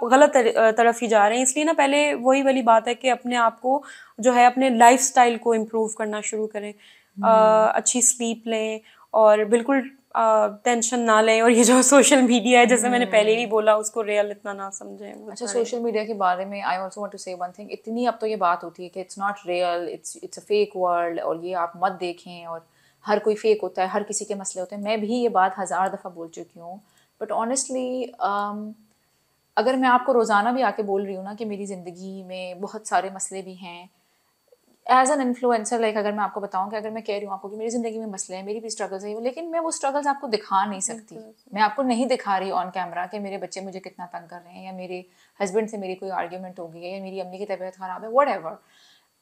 गलत तरफ ही जा रहे हैं। इसलिए ना पहले वही वाली बात है कि अपने आप को जो है अपने लाइफस्टाइल को इम्प्रूव करना शुरू करें। अच्छी स्लीप लें और बिल्कुल टेंशन ना लें। और ये जो सोशल मीडिया है, जैसे मैंने पहले भी बोला, उसको रियल इतना ना समझें। अच्छा, सोशल मीडिया के बारे में आई ऑल्सो वांट टू से वन थिंग। इतनी अब तो ये बात होती है कि it's not real, it's a fake world, और ये आप मत देखें, और हर कोई फेक होता है, हर किसी के मसले होते हैं। मैं भी ये बात 1000 दफ़ा बोल चुकी हूँ, बट ऑनेस्टली अगर मैं आपको रोज़ाना भी आके बोल रही हूँ ना कि मेरी ज़िंदगी में बहुत सारे मसले भी हैं, एज एन इन्फ्लुएंसर, लाइक अगर मैं आपको बताऊं कि अगर मैं कह रही हूँ आपको कि मेरी ज़िंदगी में मसले हैं, मेरी भी स्ट्रगल्स हैं, लेकिन मैं वो स्ट्रगल्स आपको दिखा नहीं सकती। मैं आपको नहीं दिखा रही ऑन कैमरा कि मेरे बच्चे मुझे कितना तंग कर रहे हैं, या मेरे हस्बैंड से मेरी कोई आर्ग्यूमेंट हो गई है, या मेरी अम्मी की तबीयत ख़राब है, व्हाटएवर।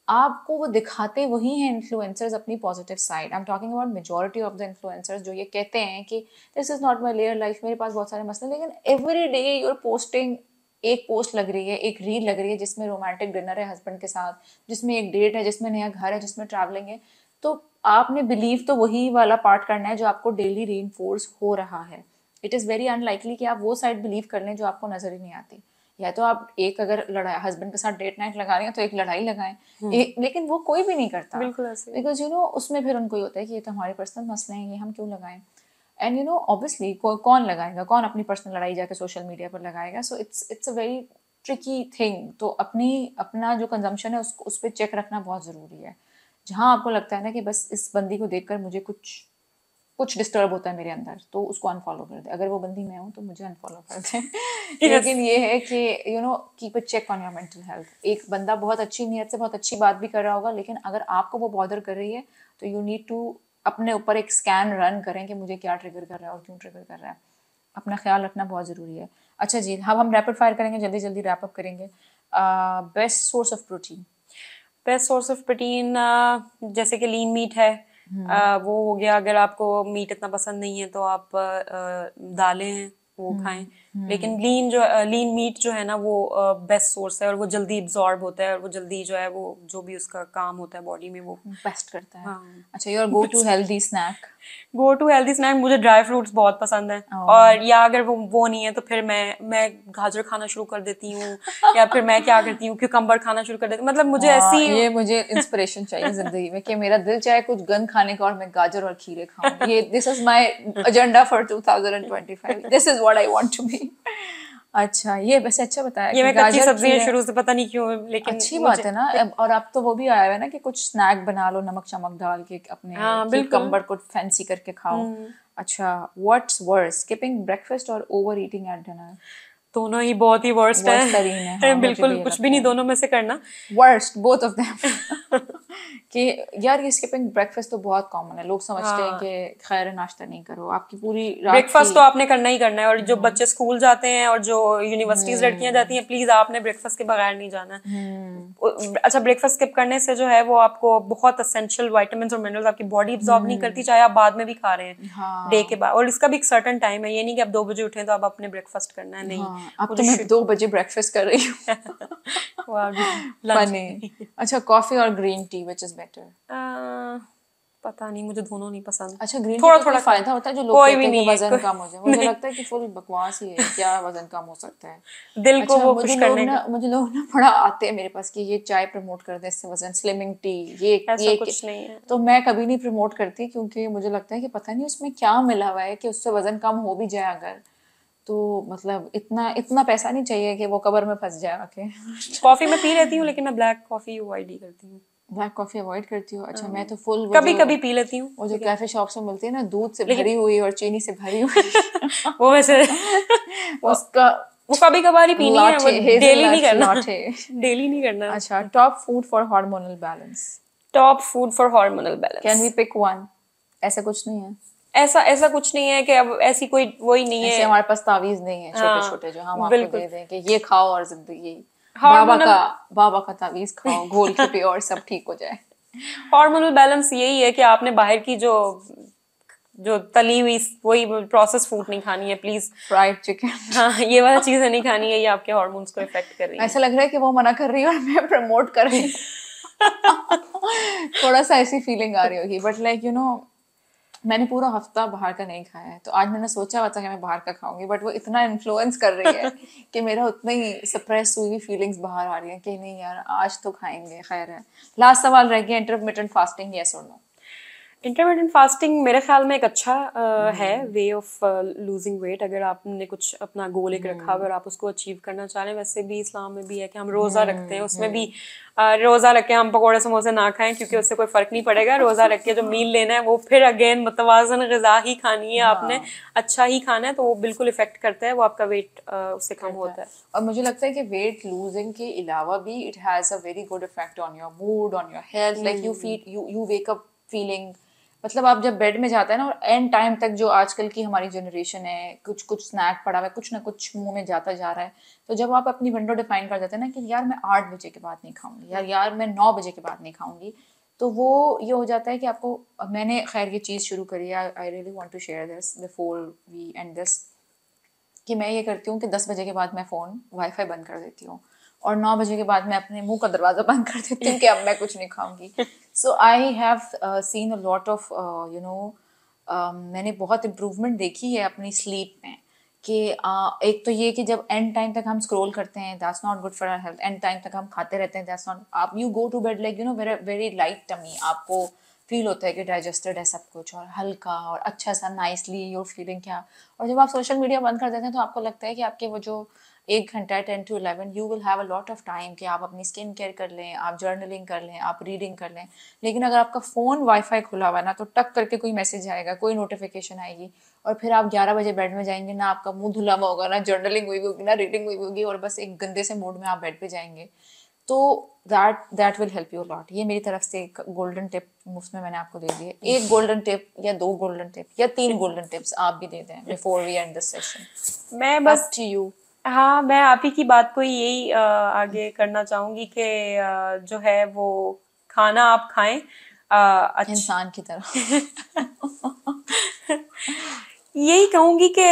आपको वो दिखाते वही हैं इन्फ्लुएंसर्स अपनी positive side. I am talking about majority of the influencers जो ये कहते हैं कि this is not my real life, मेरे पास बहुत सारे मसले, लेकिन एवरी डे यूर पोस्टिंग, एक पोस्ट लग रही है, एक रील लग रही है जिसमें रोमांटिक डिनर है हस्बैंड के साथ, जिसमें एक डेट है, जिसमें नया घर है, जिसमें ट्रैवलिंग है। तो आपने बिलीव तो वही वाला पार्ट करना है जो आपको डेली रीइंफोर्स हो रहा है। इट इज़ वेरी अनलाइकली कि आप वो साइड बिलीव कर लें जो आपको नज़र ही नहीं आती। या तो आप एक अगर लड़ाई हस्बैंड के साथ डेट नाइट लगा रहे हैं तो एक लड़ाई लगाएं, लेकिन वो कोई भी नहीं करता, बिल्कुल ऐसे। बिकॉज यू नो उसमें फिर उनको ये होता है कि ये तो हमारे पर्सनल मसले हैं, ये हम क्यों लगाएं। एंड यू नो ऑब्वियसली कौन लगाएगा, कौन अपनी पर्सनल लड़ाई जाके सोशल मीडिया पर लगाएगा। So it's a very tricky thing. तो अपना जो कंजम्पशन है उस पर चेक रखना बहुत ज़रूरी है। जहाँ आपको लगता है ना कि बस इस बंदी को देखकर मुझे कुछ डिस्टर्ब होता है मेरे अंदर, तो उसको अनफॉलो कर दे। अगर वो बंदी मैं हूँ तो मुझे अनफॉलो कर दे। लेकिन ये है कि you know keep a check on your mental health. एक बंदा बहुत अच्छी नीयत से बहुत अच्छी बात भी कर रहा होगा, लेकिन अगर आपको वो बॉदर कर रही है तो यू नीड टू अपने ऊपर एक स्कैन रन करें कि मुझे क्या ट्रिगर कर रहा है और क्यों ट्रिगर कर रहा है। अपना ख्याल रखना बहुत ज़रूरी है। अच्छा जी, हम रैपिड फायर करेंगे, जल्दी जल्दी रैप अप करेंगे। Best source of protein. Best source of protein जैसे कि लीन मीट है, वो हो गया। अगर आपको मीट इतना पसंद नहीं है तो आप दालें हैं वो खाएं। लेकिन लीन मीट जो है ना वो बेस्ट सोर्स है, और वो जल्दी इब्जॉर्ब होता है, और वो जल्दी जो है वो जो भी उसका काम होता है बॉडी में वो बेस्ट करता है। हाँ। अच्छा, your go to healthy snack. Go to healthy snack, मुझे ड्राई फ्रूट्स बहुत पसंद है। और या अगर वो नहीं है तो फिर मैं गाजर खाना शुरू कर देती हूँ, या फिर मैं क्या करती हूँ क्यूकम्बर खाना शुरू कर देती हूँ। मतलब मुझे ऐसी ये मुझे इंस्पिरेशन चाहिए जिंदगी में कि मेरा दिल चाहे कुछ गंद खाने का और मैं गाजर और खीरे खाऊं। ये this is my agenda for 2025। This is what I want to be. अच्छा, ये वैसे अच्छा बताया ये कि मैं कच्ची गाजर सब्जी है शुरू से, पता नहीं क्यों, लेकिन अच्छी बात है ना। और अब तो वो भी आया है ना कि कुछ स्नैक बना लो नमक चमक डाल के अपने क्यूकम्बर को फैंसी करके खाओ। अच्छा, व्हाट्स वर्स, स्किपिंग ब्रेकफास्ट और ओवर ईटिंग एट डिनर? दोनों ही बहुत ही वर्स्ट है। है। बिल्कुल कुछ भी नहीं, दोनों में से करना वर्स्ट, बोथ ऑफ देम। कि यार ये स्किपिंग ब्रेकफास्ट तो बहुत कॉमन है, लोग समझते हैं कि खैर नाश्ता नहीं करो, आपकी पूरी रात ब्रेकफास्ट तो आपने करना ही करना है। और जो बच्चे स्कूल जाते हैं और जो यूनिवर्सिटीज लड़कियां जाती हैं, प्लीज आपने ब्रेकफास्ट के बगैर नहीं जाना है। अच्छा, ब्रेकफास्ट स्किप करने से जो है वो आपको बहुत एसेंशियल विटामिन्स और मिनरल्स आपकी बॉडी एब्जॉर्ब नहीं करती, चाहे आप बाद में भी खा रहे हैं डे के बाद। और इसका भी एक सर्टेन टाइम है, ये नहीं कि आप 2 बजे उठे तो आप अपने ब्रेकफास्ट करना है, नहीं। अब तो मैं 2 बजे ब्रेकफास्ट कर रही हूँ। फनी। अच्छा, कॉफी और green tea, which is better? पता नहीं, मुझे दोनों नहीं पसंद। अच्छा, ग्रीन टी थोड़ा का कोई थोड़ा फायदा होता है? जो लोग कोई कहते भी हैं कि नहीं है, वजन कम हो जाए, मुझे नहीं, लगता है कि फुल बकवास ही है, क्या वजन कम हो सकता है। दिल को अच्छा, वो खुश करने का। मुझे लोग ना बड़ा आते हैं मेरे पास कि ये चाय प्रमोट कर दे, इससे वजन, स्लिमिंग टी, ऐसा कुछ नहीं है। तो मैं कभी नहीं प्रमोट करती, क्योंकि मुझे लगता है कि पता नहीं उसमें क्या मिला हुआ है कि उससे वजन कम हो भी जाए अगर, तो मतलब इतना इतना पैसा नहीं चाहिए कि वो कब्र में फंस जाए आके। कॉफी मैं पी लेती हूँ, लेकिन मैं ब्लैक कॉफी अवॉइड ही करती हूँ। ब्लैक कॉफी अवॉइड करती हूँ? अच्छा, मैं तो फुल कभी कभी पी लेती हूँ, वो जो ठीक है, कैफे शॉप से मिलती है ना, दूध से लेकिन भरी हुई और चीनी से भरी हुई वो वैसे उसका वो कभी कभार ही पीनी है, वो लाटे, डेली नहीं हेजलनट करना। लाटे। डेली नहीं करना। अच्छा, top food for hormonal balance. Top food for hormonal can we balance. Pick one? ऐसा कुछ नहीं है? ऐसा ऐसा कुछ नहीं है कि अब ऐसी कोई वही नहीं ऐसे है। हमारे पास तावीज नहीं है छोटे हाँ, छोटे जो हम आपको बिल्कुल। दे दें कि ये खाओ और जिंदगी, हार्मोनल बाबा का तावीज खाओ, घोल के पियो और सब ठीक हो जाए। हार्मोनल बैलेंस यही है कि आपने बाहर की जो जो तली हुई वही प्रोसेस फूड नहीं खानी है, प्लीज। Fried chicken. हाँ, ये वाला चीजें नहीं खानी है, ये आपके हार्मोन्स को इफेक्ट कर रही ऐसा है। लग रहा है कि वो मना कर रही है और मैं प्रमोट कर रही हूँ। थोड़ा सा ऐसी फीलिंग आ रही होगी, बट लाइक मैंने पूरा हफ्ता बाहर का नहीं खाया है, तो आज मैंने सोचा हुआ था कि मैं बाहर का खाऊंगी, बट वो इतना इन्फ्लुएंस कर रही है कि मेरा उतना ही सप्रेस हुई फीलिंग्स बाहर आ रही है कि नहीं यार, आज तो खाएंगे। खैर है, लास्ट सवाल रह गया, इंटरमिटेंट फास्टिंग, यस और नो? इंटरमिटेंट फास्टिंग मेरे ख्याल में एक अच्छा है वे ऑफ लूजिंग वेट, अगर आपने कुछ अपना गोल एक रखा हुआ और आप उसको अचीव करना चाह रहे हैं। वैसे भी इस्लाम में भी है कि हम रोज़ा रखते हैं, उसमें भी रोज़ा रख के हम पकौड़े समोसे ना खाएं, क्योंकि उससे कोई फ़र्क नहीं पड़ेगा। रोज़ा रख के जो मील लेना है वो फिर अगेन मुतवाज़न ग़िज़ा ही खानी है आपने, अच्छा ही खाना है, तो वो बिल्कुल इफेक्ट करता है, वो आपका वेट उससे कम होता है। और मुझे लगता है कि वेट लूजिंग के अलावा भी it has a very good effect on your mood, on your health, like you wake up feeling, मतलब आप जब बेड में जाते हैं ना, और एंड टाइम तक जो आजकल की हमारी जनरेशन है, कुछ कुछ स्नैक पड़ा हुआ है, कुछ ना कुछ मुंह में जाता जा रहा है, तो जब आप अपनी विंडो डिफाइन कर देते हैं ना कि यार मैं 8 बजे के बाद नहीं खाऊंगी, यार मैं 9 बजे के बाद नहीं खाऊंगी, तो वो ये हो जाता है कि आपको, मैंने खैर ये चीज़ शुरू करी है, I really want to share this before we end this, कि मैं ये करती हूँ कि 10 बजे के बाद मैं फ़ोन वाईफाई बंद कर देती हूँ, और 9 बजे के बाद मैं अपने मुंह का दरवाज़ा बंद कर देती हूँ कि अब मैं कुछ नहीं खाऊंगी। So I have seen a lot of मैंने बहुत इम्प्रूवमेंट देखी है अपनी स्लीप में, कि एक तो ये कि जब एंड टाइम तक हम स्क्रॉल करते हैं, that's not good for our health, and time तक हम खाते रहते हैं, दैट्स नॉट, आप you go to bed like very very light tummy, आपको फील होता है कि डाइजेस्टेड है सब कुछ, और हल्का और अच्छा सा नाइसली योर फीलिंग क्या। और जब आप सोशल मीडिया बंद कर देते हैं तो आपको लगता है कि आपके वो जो 1 घंटा है 10 to 11, you will have a lot of time कि आप अपनी स्किन केयर कर लें, आप जर्नलिंग कर लें, आप रीडिंग कर लें। लेकिन अगर आपका फ़ोन वाईफाई खुला हुआ है ना, तो टक करके कोई मैसेज आएगा, कोई नोटिफिकेशन आएगी, और फिर आप 11 बजे बेड में जाएंगे ना, आपका मुंह धुला हुआ होगा, ना जर्नलिंग हुई होगी, ना रीडिंग हुई होगी, और बस एक गंदे से मूड में आप बेड पे जाएंगे। तो that will help you lot. ये मेरी तरफ से एक गोल्डन टिप मुफ्त में मैंने आपको दे दी है। एक गोल्डन टिप या 2 गोल्डन टिप या 3 गोल्डन टिप्स आप भी दे दें before we end this session. मैं बस अप टू यू। हाँ, मैं आप ही की बात को यही आगे करना चाहूंगी कि जो है वो खाना आप खाएं इंसान की तरह। यही कहूंगी कि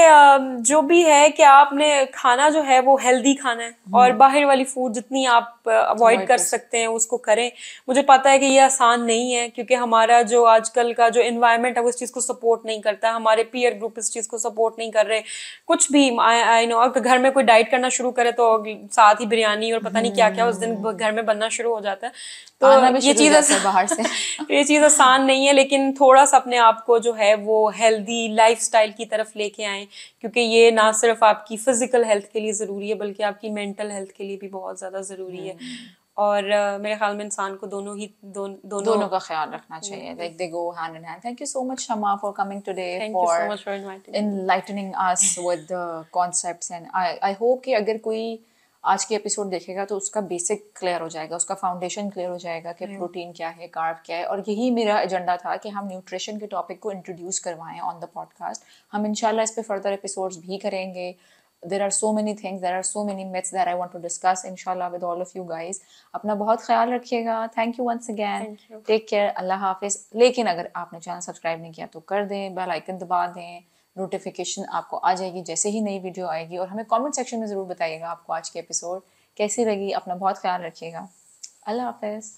जो भी है कि आपने खाना जो है वो हेल्दी खाना है, और बाहर वाली फूड जितनी आप अवॉइड अवॉइड कर कर सकते हैं उसको करें। मुझे पता है कि ये आसान नहीं है, क्योंकि हमारा जो आजकल का जो एनवायरनमेंट है वो इस चीज़ को सपोर्ट नहीं करता, हमारे पीयर ग्रुप इस चीज़ को सपोर्ट नहीं कर रहे। कुछ भी आई नो, अगर घर में कोई डाइट करना शुरू करे तो साथ ही बिरयानी और पता नहीं क्या क्या उस दिन घर में बनना शुरू हो जाता है। तो आना भी ये शुरू हो चीज़ जाता है बाहर से। ये चीज़ आसान नहीं है, लेकिन थोड़ा सा अपने आप को जो है वो हेल्दी लाइफस्टाइल की तरफ लेके आए, क्योंकि ये ना सिर्फ आपकी फिजिकल हेल्थ के लिए ज़रूरी है, बल्कि आपकी मेंटल हेल्थ के लिए भी बहुत ज़्यादा ज़रूरी है। और मेरे ख्याल में इंसान को दोनों दोनों का ख्याल रखना चाहिए, like they go hand in hand. Thank you so much Shama for coming today, thank you for so much for inviting me. enlightening us with the concepts, and I hope कि अगर कोई आज के एपिसोड देखेगा तो उसका basic clear हो जाएगा, उसका फाउंडेशन क्लियर हो जाएगा कि प्रोटीन क्या है, कार्ब क्या है। और यही मेरा एजेंडा था कि हम न्यूट्रिशन के टॉपिक को इंट्रोड्यूस करवाएं ऑन द पॉडकास्ट। हम इंशाल्लाह इस पे फर्दर एपिसोड्स भी करेंगे। there are so many things, there are so many myths that I want to discuss inshallah with all of you guys. अपना बहुत ख्याल रखिएगा। Thank you once again, take care, अल्लाह हाफिज। लेकिन अगर आपने चैनल सब्सक्राइब नहीं किया तो कर दें, बेल आइकन दबा दें, नोटिफिकेशन आपको आ जाएगी जैसे ही नई वीडियो आएगी। और हमें कमेंट सेक्शन में ज़रूर बताइएगा आपको आज की एपिसोड कैसी लगी। अपना बहुत ख्याल रखिएगा। अल्लाह हाफिज।